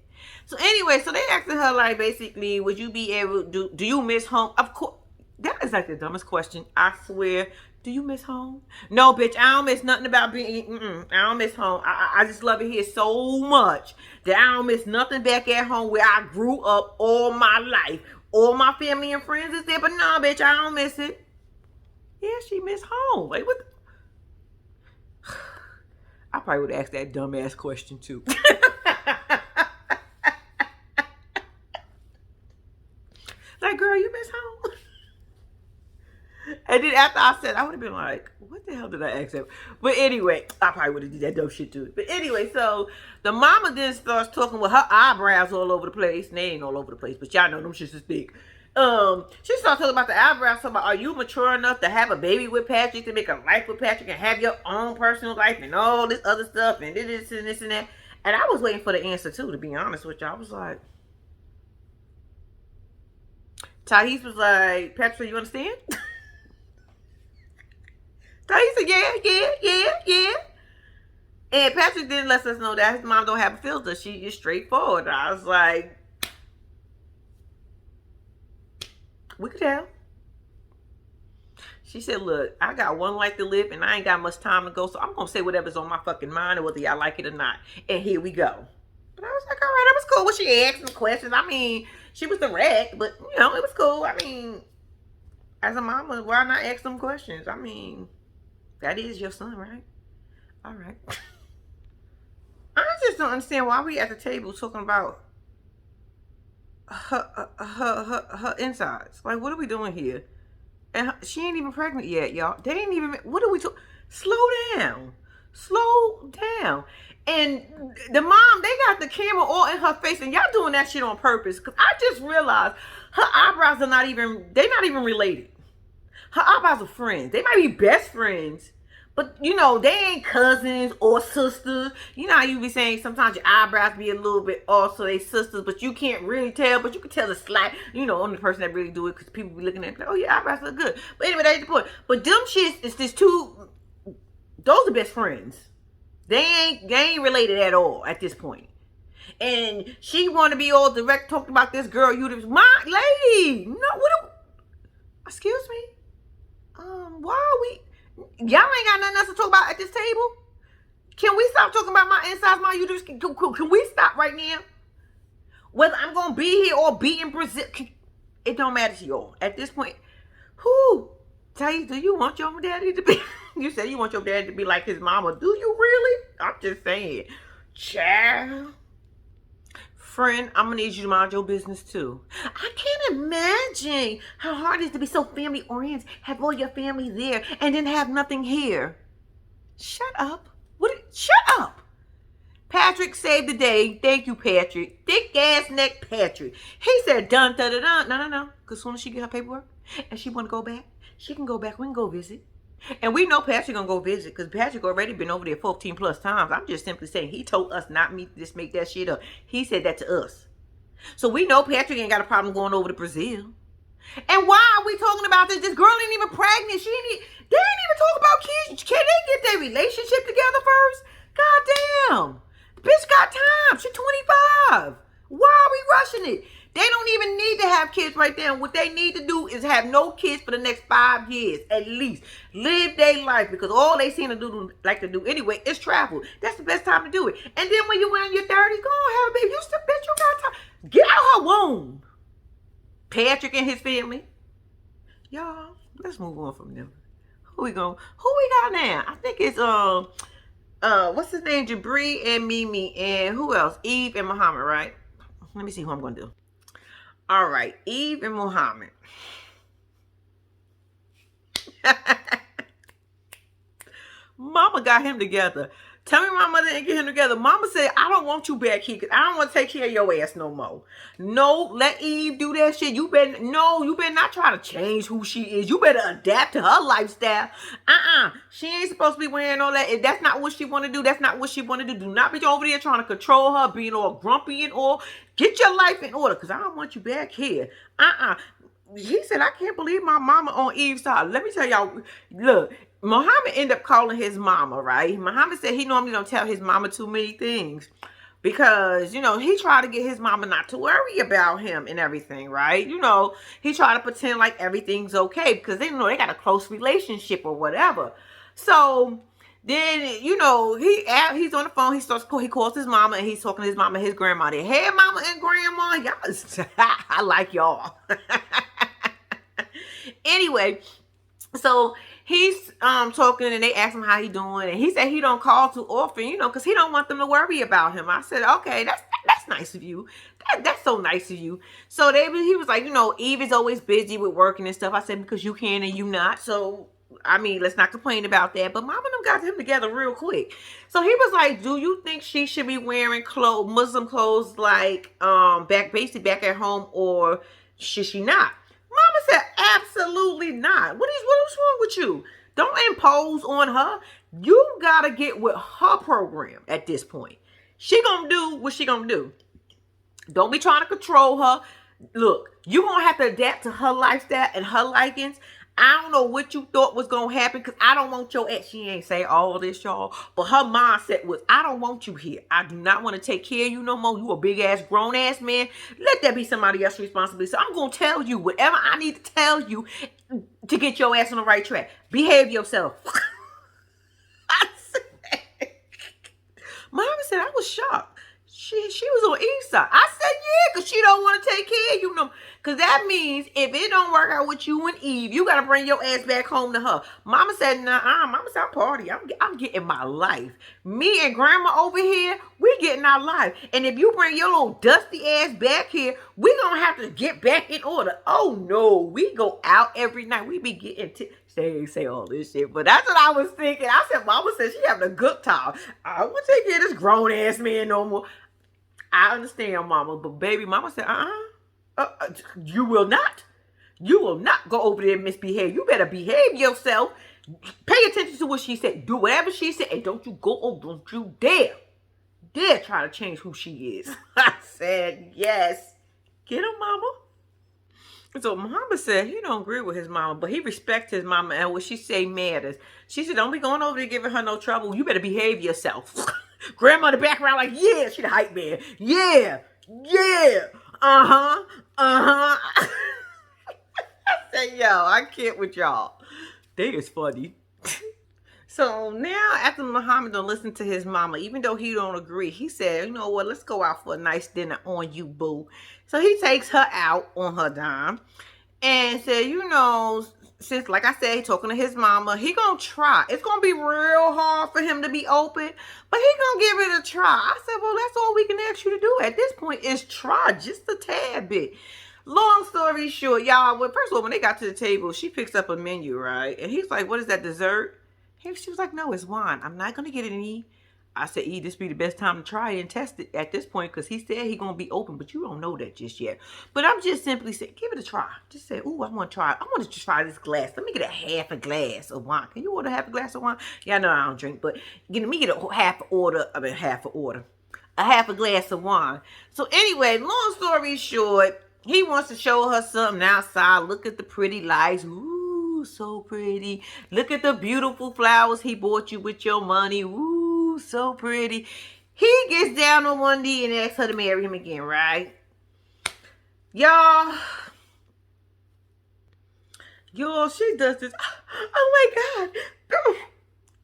[SPEAKER 1] So anyway, so they asking her like, basically, would you be able to, do you miss home? Of course, that is like the dumbest question. I swear. Do you miss home? No, bitch, I don't miss nothing about being, I don't miss home. I just love it here so much that I don't miss nothing back at home where I grew up all my life. All my family and friends is there, but no, bitch, I don't miss it. Yeah, she miss home. Like, what I probably would ask that dumbass question too. Like, girl, you miss home? And then after I said, I would have been like, what the hell did I ask him? But anyway, I probably would have did that dumb shit too. But anyway, so the mama then starts talking with her eyebrows all over the place. And they ain't all over the place, but y'all know them shits is big. She starts talking about the eyebrows, talking about, are you mature enough to have a baby with Patrick, to make a life with Patrick, and have your own personal life and all this other stuff and this and this and that. And I was waiting for the answer too, to be honest with you. I was like, Thais was like, Patrick, you understand? Thais said, yeah. And Patrick didn't let us know that his mom don't have a filter. She is straightforward. I was like, we could tell. She said, look, I got one life to live and I ain't got much time to go, so I'm going to say whatever's on my fucking mind, or whether y'all like it or not. And here we go. But I was like, all right, that was cool. Well, she asked some questions. I mean, she was direct, but, you know, it was cool. I mean, as a mama, why not ask them questions? I mean, that is your son, right? All right. I just don't understand why we at the table talking about her insides. Like, what are we doing here? And she ain't even pregnant yet, y'all. They ain't even, what are we talking? Slow down. And the mom, they got the camera all in her face, and y'all doing that shit on purpose. Because I just realized her eyebrows are not even, they're not even related. Her eyebrows are friends. They might be best friends, but, you know, they ain't cousins or sisters. You know how you be saying sometimes your eyebrows be a little bit off, so they sisters, but you can't really tell, but you can tell the slight, you know, only person that really do it, because people be looking at it, like, oh, your eyebrows look good. But anyway, that's the point. But them shits is just two, those are best friends. They ain't related at all at this point. And she want to be all direct, talking about this girl, my lady. No, excuse me. Why are we? Y'all ain't got nothing else to talk about at this table. Can we stop talking about my insides, my uterus? Can we stop right now? Whether I'm gonna be here or be in Brazil, it don't matter to y'all at this point. Who? Tay, do you want your daddy to be? You said you want your daddy to be like his mama. Do you really? I'm just saying, child. Friend, I'm gonna need you to mind your business too. I can't imagine how hard it is to be so family oriented, have all your family there, and then have nothing here. Shut up. Shut up. Patrick saved the day. Thank you, Patrick. Thick ass neck Patrick. He said dun dun dun dun. No. Because as soon as she get her paperwork and she want to go back, she can go back. We can go visit. And we know Patrick gonna go visit because Patrick already been over there 14 plus times. I'm just simply saying he told us not me to just make that shit up. He said that to us. So we know Patrick ain't got a problem going over to Brazil. And why are we talking about this? This girl ain't even pregnant. They ain't even talk about kids. Can they get their relationship together first? God damn. The bitch got time. She's 25. Why are we rushing it? They don't even need to have kids right there. What they need to do is have no kids for the next 5 years, at least. Live their life, because all they seem to do, like to do anyway, is travel. That's the best time to do it. And then when you're in your 30s, go on, have a baby. You still, bitch, you got time. Get out her womb. Patrick and his family. Y'all, let's move on from them. Who we got now? I think it's what's his name? Jabri and Mimi, and who else? Eve and Muhammad, right? Let me see who I'm gonna do. All right, Eve and Muhammad. Mama got him together. Tell me my mother didn't get him together. Mama said, I don't want you back here because I don't want to take care of your ass no more. No, let Eve do that shit. You better not try to change who she is. You better adapt to her lifestyle. She ain't supposed to be wearing all that. If that's not what she want to do, that's not what she want to do. Do not be over there trying to control her, being all grumpy and all. Get your life in order because I don't want you back here. He said, I can't believe my mama on Eve's side. Let me tell y'all, look, Muhammad ended up calling his mama, right? Muhammad said he normally don't tell his mama too many things because, he tried to get his mama not to worry about him and everything, right? He tried to pretend like everything's okay because they know they got a close relationship or whatever. So then, he's on the phone. He calls his mama and he's talking to his mama and his grandma. Hey, mama and grandma, y'all, I like y'all. Anyway, so he's talking and they ask him how he doing, and he said he don't call too often, because he don't want them to worry about him. I said, okay, that's nice of you. That's so nice of you. So he was like, Eve is always busy with working and stuff. I said, because you can and you not. So let's not complain about that. But mama them got him together real quick. So he was like, do you think she should be wearing Muslim clothes like back at home, or should she not? Mama said, absolutely not. What's wrong with you? Don't impose on her. You gotta get with her program at this point. She gonna do what she gonna do. Don't be trying to control her. Look, you gonna have to adapt to her lifestyle and her likings. I don't know what you thought was going to happen because I don't want your ex. She ain't say all this, y'all. But her mindset was, I don't want you here. I do not want to take care of you no more. You a big-ass, grown-ass man. Let that be somebody else's responsibility. So I'm going to tell you whatever I need to tell you to get your ass on the right track. Behave yourself. Mama said, I was shocked. She was on Eve's side. I said, yeah, because she don't want to take care of you. Because that means if it don't work out with you and Eve, you got to bring your ass back home to her. Mama said, nah, Mama said, I'm party. I'm getting my life. Me and Grandma over here, we getting our life. And if you bring your little dusty ass back here, we going to have to get back in order. Oh, no. We go out every night. We be getting say all this shit. But that's what I was thinking. I said, Mama said she having a good time. I don't want to take care of this grown-ass man no more. I understand, Mama, but baby, Mama said, you will not. You will not go over there and misbehave. You better behave yourself. Pay attention to what she said. Do whatever she said, and don't you go over. Don't you dare try to change who she is. I said, yes. Get him, Mama. So Muhammad said he don't agree with his mama, but he respects his mama, and what she say matters. She said, don't be going over there giving her no trouble. You better behave yourself. Grandma in the background like, yeah, she the hype man. Yeah. I said, yo, I can't with y'all. They is funny. So now, after Muhammad don't listen to his mama, even though he don't agree, he said, "You know what? Let's go out for a nice dinner on you, boo." So he takes her out on her dime and said, "You know, since like I said, he talking to his mama, he gonna try. It's gonna be real hard for him to be open, but he gonna give it a try." I said, "Well, that's all we can ask you to do at this point is try just a tad bit." Long story short, y'all. Well, first of all, when they got to the table, she picks up a menu, right? And he's like, "What is that, dessert?" She was like, "No, it's wine. I'm not gonna get any." I said, "E, this be the best time to try it and test it at this point, because he said he gonna be open, but you don't know that just yet." But I'm just simply saying, give it a try. Just say, "Ooh, I want to try. I want to try this glass. Let me get a half a glass of wine. Can you order half a glass of wine?" Yeah, I know I don't drink, but let me get a half a glass of wine. So anyway, long story short, he wants to show her something outside. Look at the pretty lights. Ooh, so pretty. Look at the beautiful flowers he bought you with your money. Ooh, so pretty. He gets down on one knee and asks her to marry him again, right? Y'all, she does this. Oh my God.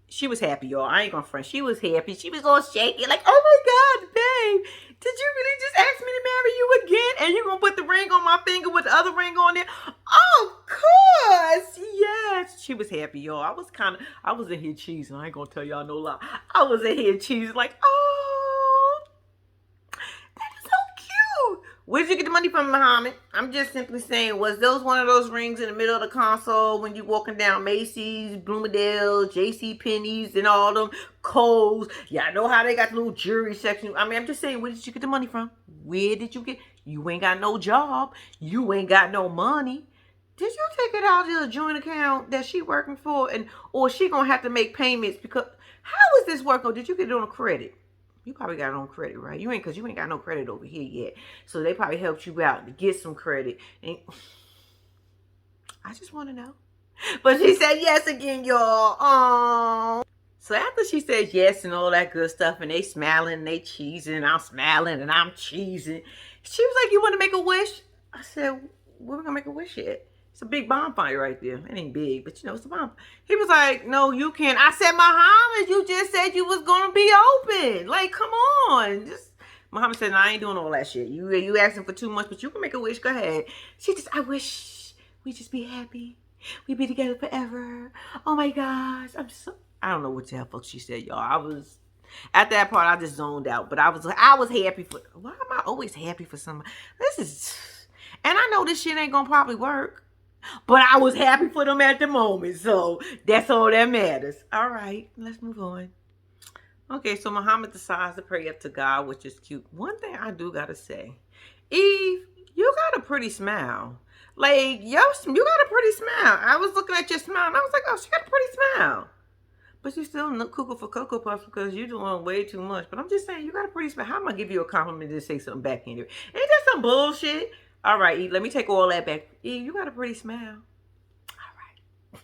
[SPEAKER 1] She was happy, y'all. I ain't gonna front. She was happy. She was all shaky, like, "Oh my God, babe, did you really just ask me to marry you again? And you gonna put the ring on my finger with the other ring on there?" Of course, yes. She was happy, y'all. I was in here cheesing. I ain't gonna tell y'all no lie. I was in here cheesing, like, "Oh, that is so cute." Where did you get the money from, Muhammad? I'm just simply saying, was those one of those rings in the middle of the console when you walking down Macy's, Bloomingdale's, J.C. Penney's, and all them Kohl's? Yeah, I know how they got the little jewelry section. I mean, I'm just saying, where did you get the money from? Where did you get? You ain't got no job. You ain't got no money. Did you take it out of a joint account that she working for, and or she gonna have to make payments? Because how is this working? Or did you get it on a credit? You probably got it on credit, right? You ain't, because you ain't got no credit over here yet. So they probably helped you out to get some credit. And I just want to know. But she said yes again, y'all. Oh. So after she said yes and all that good stuff, and they smiling and they cheesing, and I'm smiling and I'm cheesing, she was like, "You want to make a wish?" I said, "We're gonna make a wish yet. It's a big bonfire right there. It ain't big, but you know, it's a bonfire." He was like, "No, you can't." I said, "Muhammad, you just said you was gonna be open. Like, come on." Just Muhammad said, "No, I ain't doing all that shit. You asking for too much, but you can make a wish. Go ahead." I wish we just be happy. We be together forever. Oh my gosh. I don't know what the hell fuck she said, y'all. I was at that part, I just zoned out. But I was happy for. Why am I always happy for somebody? This is, and I know this shit ain't gonna probably work, but I was happy for them at the moment. So that's all that matters. All right, let's move on. Okay, so Muhammad decides to pray up to God, which is cute. One thing I do gotta say, Eve, you got a pretty smile. Like, yo, you got a pretty smile. I was looking at your smile and I was like, "Oh, she got a pretty smile." But you still look cuckoo for Cocoa Puffs because you're doing way too much. But I'm just saying, you got a pretty smile. How am I going to give you a compliment to say something back in here? Ain't that some bullshit? All right, Eve, let me take all that back. Eve, you got a pretty smile. All right.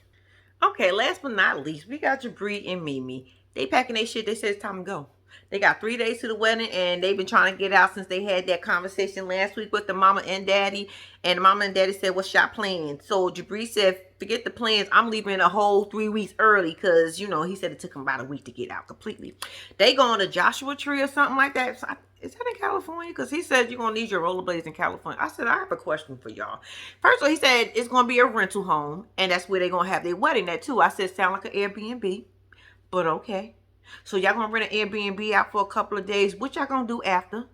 [SPEAKER 1] Okay, last but not least, we got Jabri and Mimi. They packing their shit. They said it's time to go. They got 3 days to the wedding, and they've been trying to get out since they had that conversation last week with the mama and daddy. And the mama and daddy said, "What's your plan?" So Jabri said, "Forget the plans. I'm leaving a whole 3 weeks early," because, you know, he said it took him about a week to get out completely. They going to Joshua Tree or something like that. So is that in California? Because he said you're going to need your rollerblades in California. I said, I have a question for y'all. First of all, he said it's going to be a rental home, and that's where they're going to have their wedding at, too. I said, sound like an Airbnb, but okay. So y'all gonna rent an Airbnb out for a couple of days. What y'all gonna do after?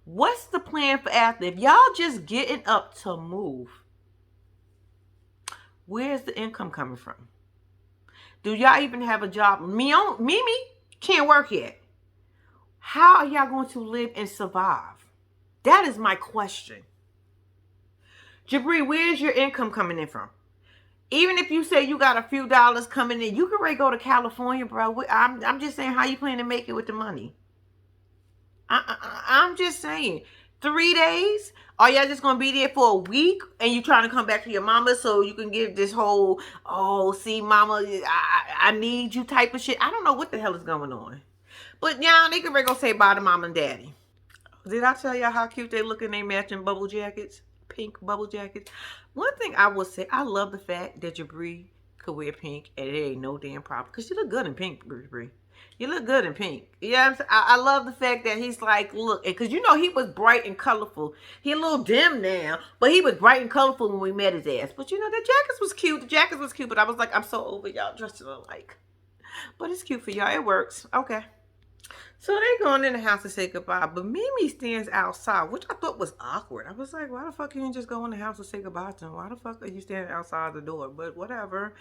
[SPEAKER 1] What's the plan for after? If y'all just getting up to move, where's the income coming from? Do y'all even have a job? Mimi can't work yet. How are y'all going to live and survive? That is my question. Jabri, where's your income coming in from? Even if you say you got a few dollars coming in, you can already go to California, bro. I'm just saying, how you plan to make it with the money? I'm just saying, 3 days? Are y'all just going to be there for a week and you trying to come back to your mama so you can give this whole, "Oh, see, mama, I need you" type of shit? I don't know what the hell is going on. But yeah, they can already go say bye to mom and daddy. Did I tell y'all how cute they look in their matching bubble jackets? Pink bubble jackets. One thing I will say, I love the fact that Jabri could wear pink and it ain't no damn problem. Because you look good in pink, Bree. You look good in pink. Yeah, I love the fact that he's like, look, because you know he was bright and colorful. He a little dim now, but he was bright and colorful when we met his ass. But you know, the jackets was cute. The jackets was cute, but I was like, I'm so over y'all dressing alike. But it's cute for y'all. It works. Okay. So they going in the house to say goodbye, but Mimi stands outside, which I thought was awkward. I was like, why the fuck you didn't just go in the house to say goodbye to him? Why the fuck are you standing outside the door? But whatever.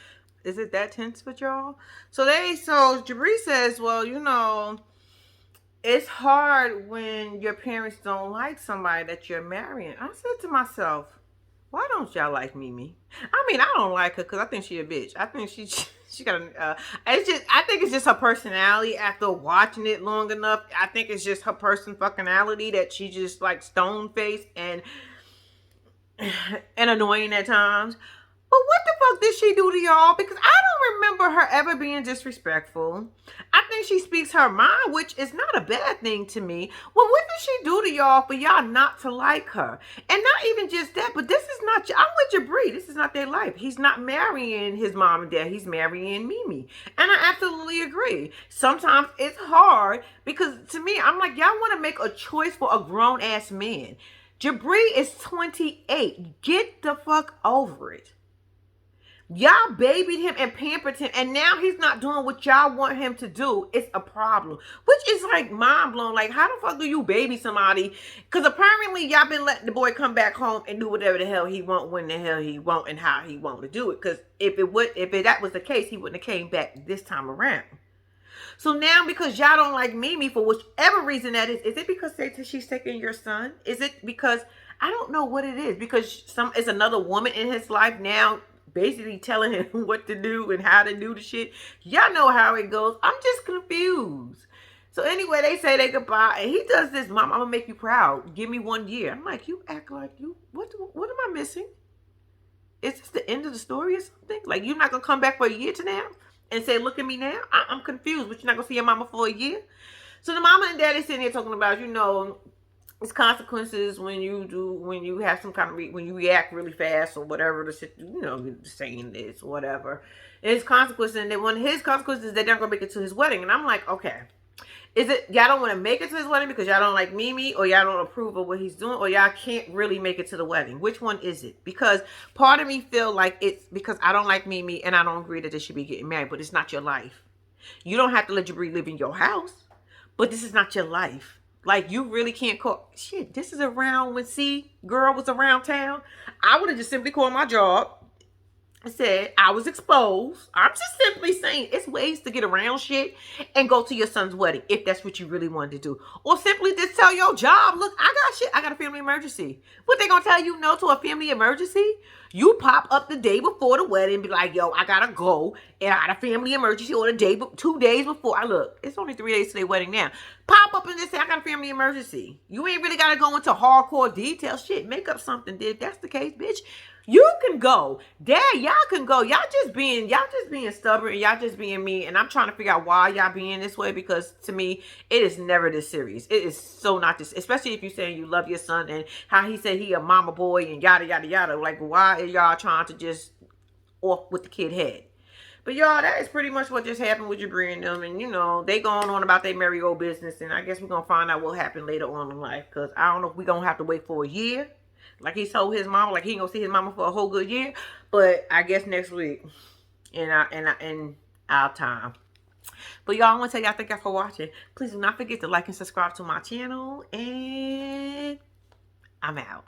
[SPEAKER 1] Is it that tense with y'all? So Jabri says, well, you know, it's hard when your parents don't like somebody that you're marrying. I said to myself, why don't y'all like Mimi? I mean, I don't like her because I think she a bitch. I think she got a. I think it's just her personality. After watching it long enough, I think it's just her personality that she just like stone faced and annoying at times. But what the fuck did she do to y'all? Because I don't remember her ever being disrespectful. I think she speaks her mind, which is not a bad thing to me. Well, what did she do to y'all for y'all not to like her? And not even just that, but this is not, I'm with Jabri. This is not their life. He's not marrying his mom and dad. He's marrying Mimi. And I absolutely agree. Sometimes it's hard because to me, I'm like, y'all want to make a choice for a grown-ass man. Jabri is 28. Get the fuck over it. Y'all babied him and pampered him, and now he's not doing what y'all want him to do. It's a problem, which is like mind blowing. Like, how the fuck do you baby somebody? Because apparently y'all been letting the boy come back home and do whatever the hell he want, when the hell he want, and how he want to do it. Because if that was the case, he wouldn't have came back this time around. So now, because y'all don't like Mimi for whichever reason that is it because she's taking your son? Is it because I don't know what it is? Because it's another woman in his life now, basically telling him what to do and how to do the shit. Y'all know how it goes. I'm just confused. So anyway, they say they goodbye, and he does this. Mom, I'm gonna make you proud. Give me 1 year. I'm like, you act like you. What am I missing? Is this the end of the story or something? Like, you're not gonna come back for a year to now and say, look at me now? I'm confused. But you're not gonna see your mama for a year? So the mama and daddy sitting here talking about, you know, it's consequences when you have some kind of when you react really fast or whatever the saying is, whatever. It's consequences, and then one of his consequences is they're not gonna make it to his wedding. And I'm like, okay, is it y'all don't want to make it to his wedding because y'all don't like Mimi, or y'all don't approve of what he's doing, or y'all can't really make it to the wedding? Which one is it? Because part of me feel like it's because I don't like Mimi and I don't agree that they should be getting married, but it's not your life. You don't have to let Jabri live in your house, but this is not your life. Like, you really can't call shit. This is around when girl was around town. I would have just simply called my job and said I was exposed. I'm just simply saying it's ways to get around shit and go to your son's wedding if that's what you really wanted to do. Or simply just tell your job, look, I got shit. I got a family emergency. What, they gonna tell you no to a family emergency? You pop up the day before the wedding and be like, yo, I gotta go. And I got a family emergency, or 2 days before. Look, it's only 3 days to their wedding now. Pop up and just say, I got a family emergency. You ain't really gotta go into hardcore details. Shit, make up something. If that's the case, bitch, you can go. Dad, y'all can go. Y'all just being stubborn, and y'all just being mean. And I'm trying to figure out why y'all being this way, because to me, it is never this serious. It is so not this, especially if you're saying you love your son and how he said he a mama boy and yada, yada, yada. Like, why are y'all trying to just off with the kid head? But y'all, that is pretty much what just happened with Jabri and them. And, you know, they going on about their merry old business. And I guess we're going to find out what happened later on in life. Because I don't know if we're going to have to wait for a year. Like he told his mama, like he ain't going to see his mama for a whole good year. But I guess next week in our time. But y'all, I want to tell y'all, thank y'all for watching. Please do not forget to like and subscribe to my channel. And I'm out.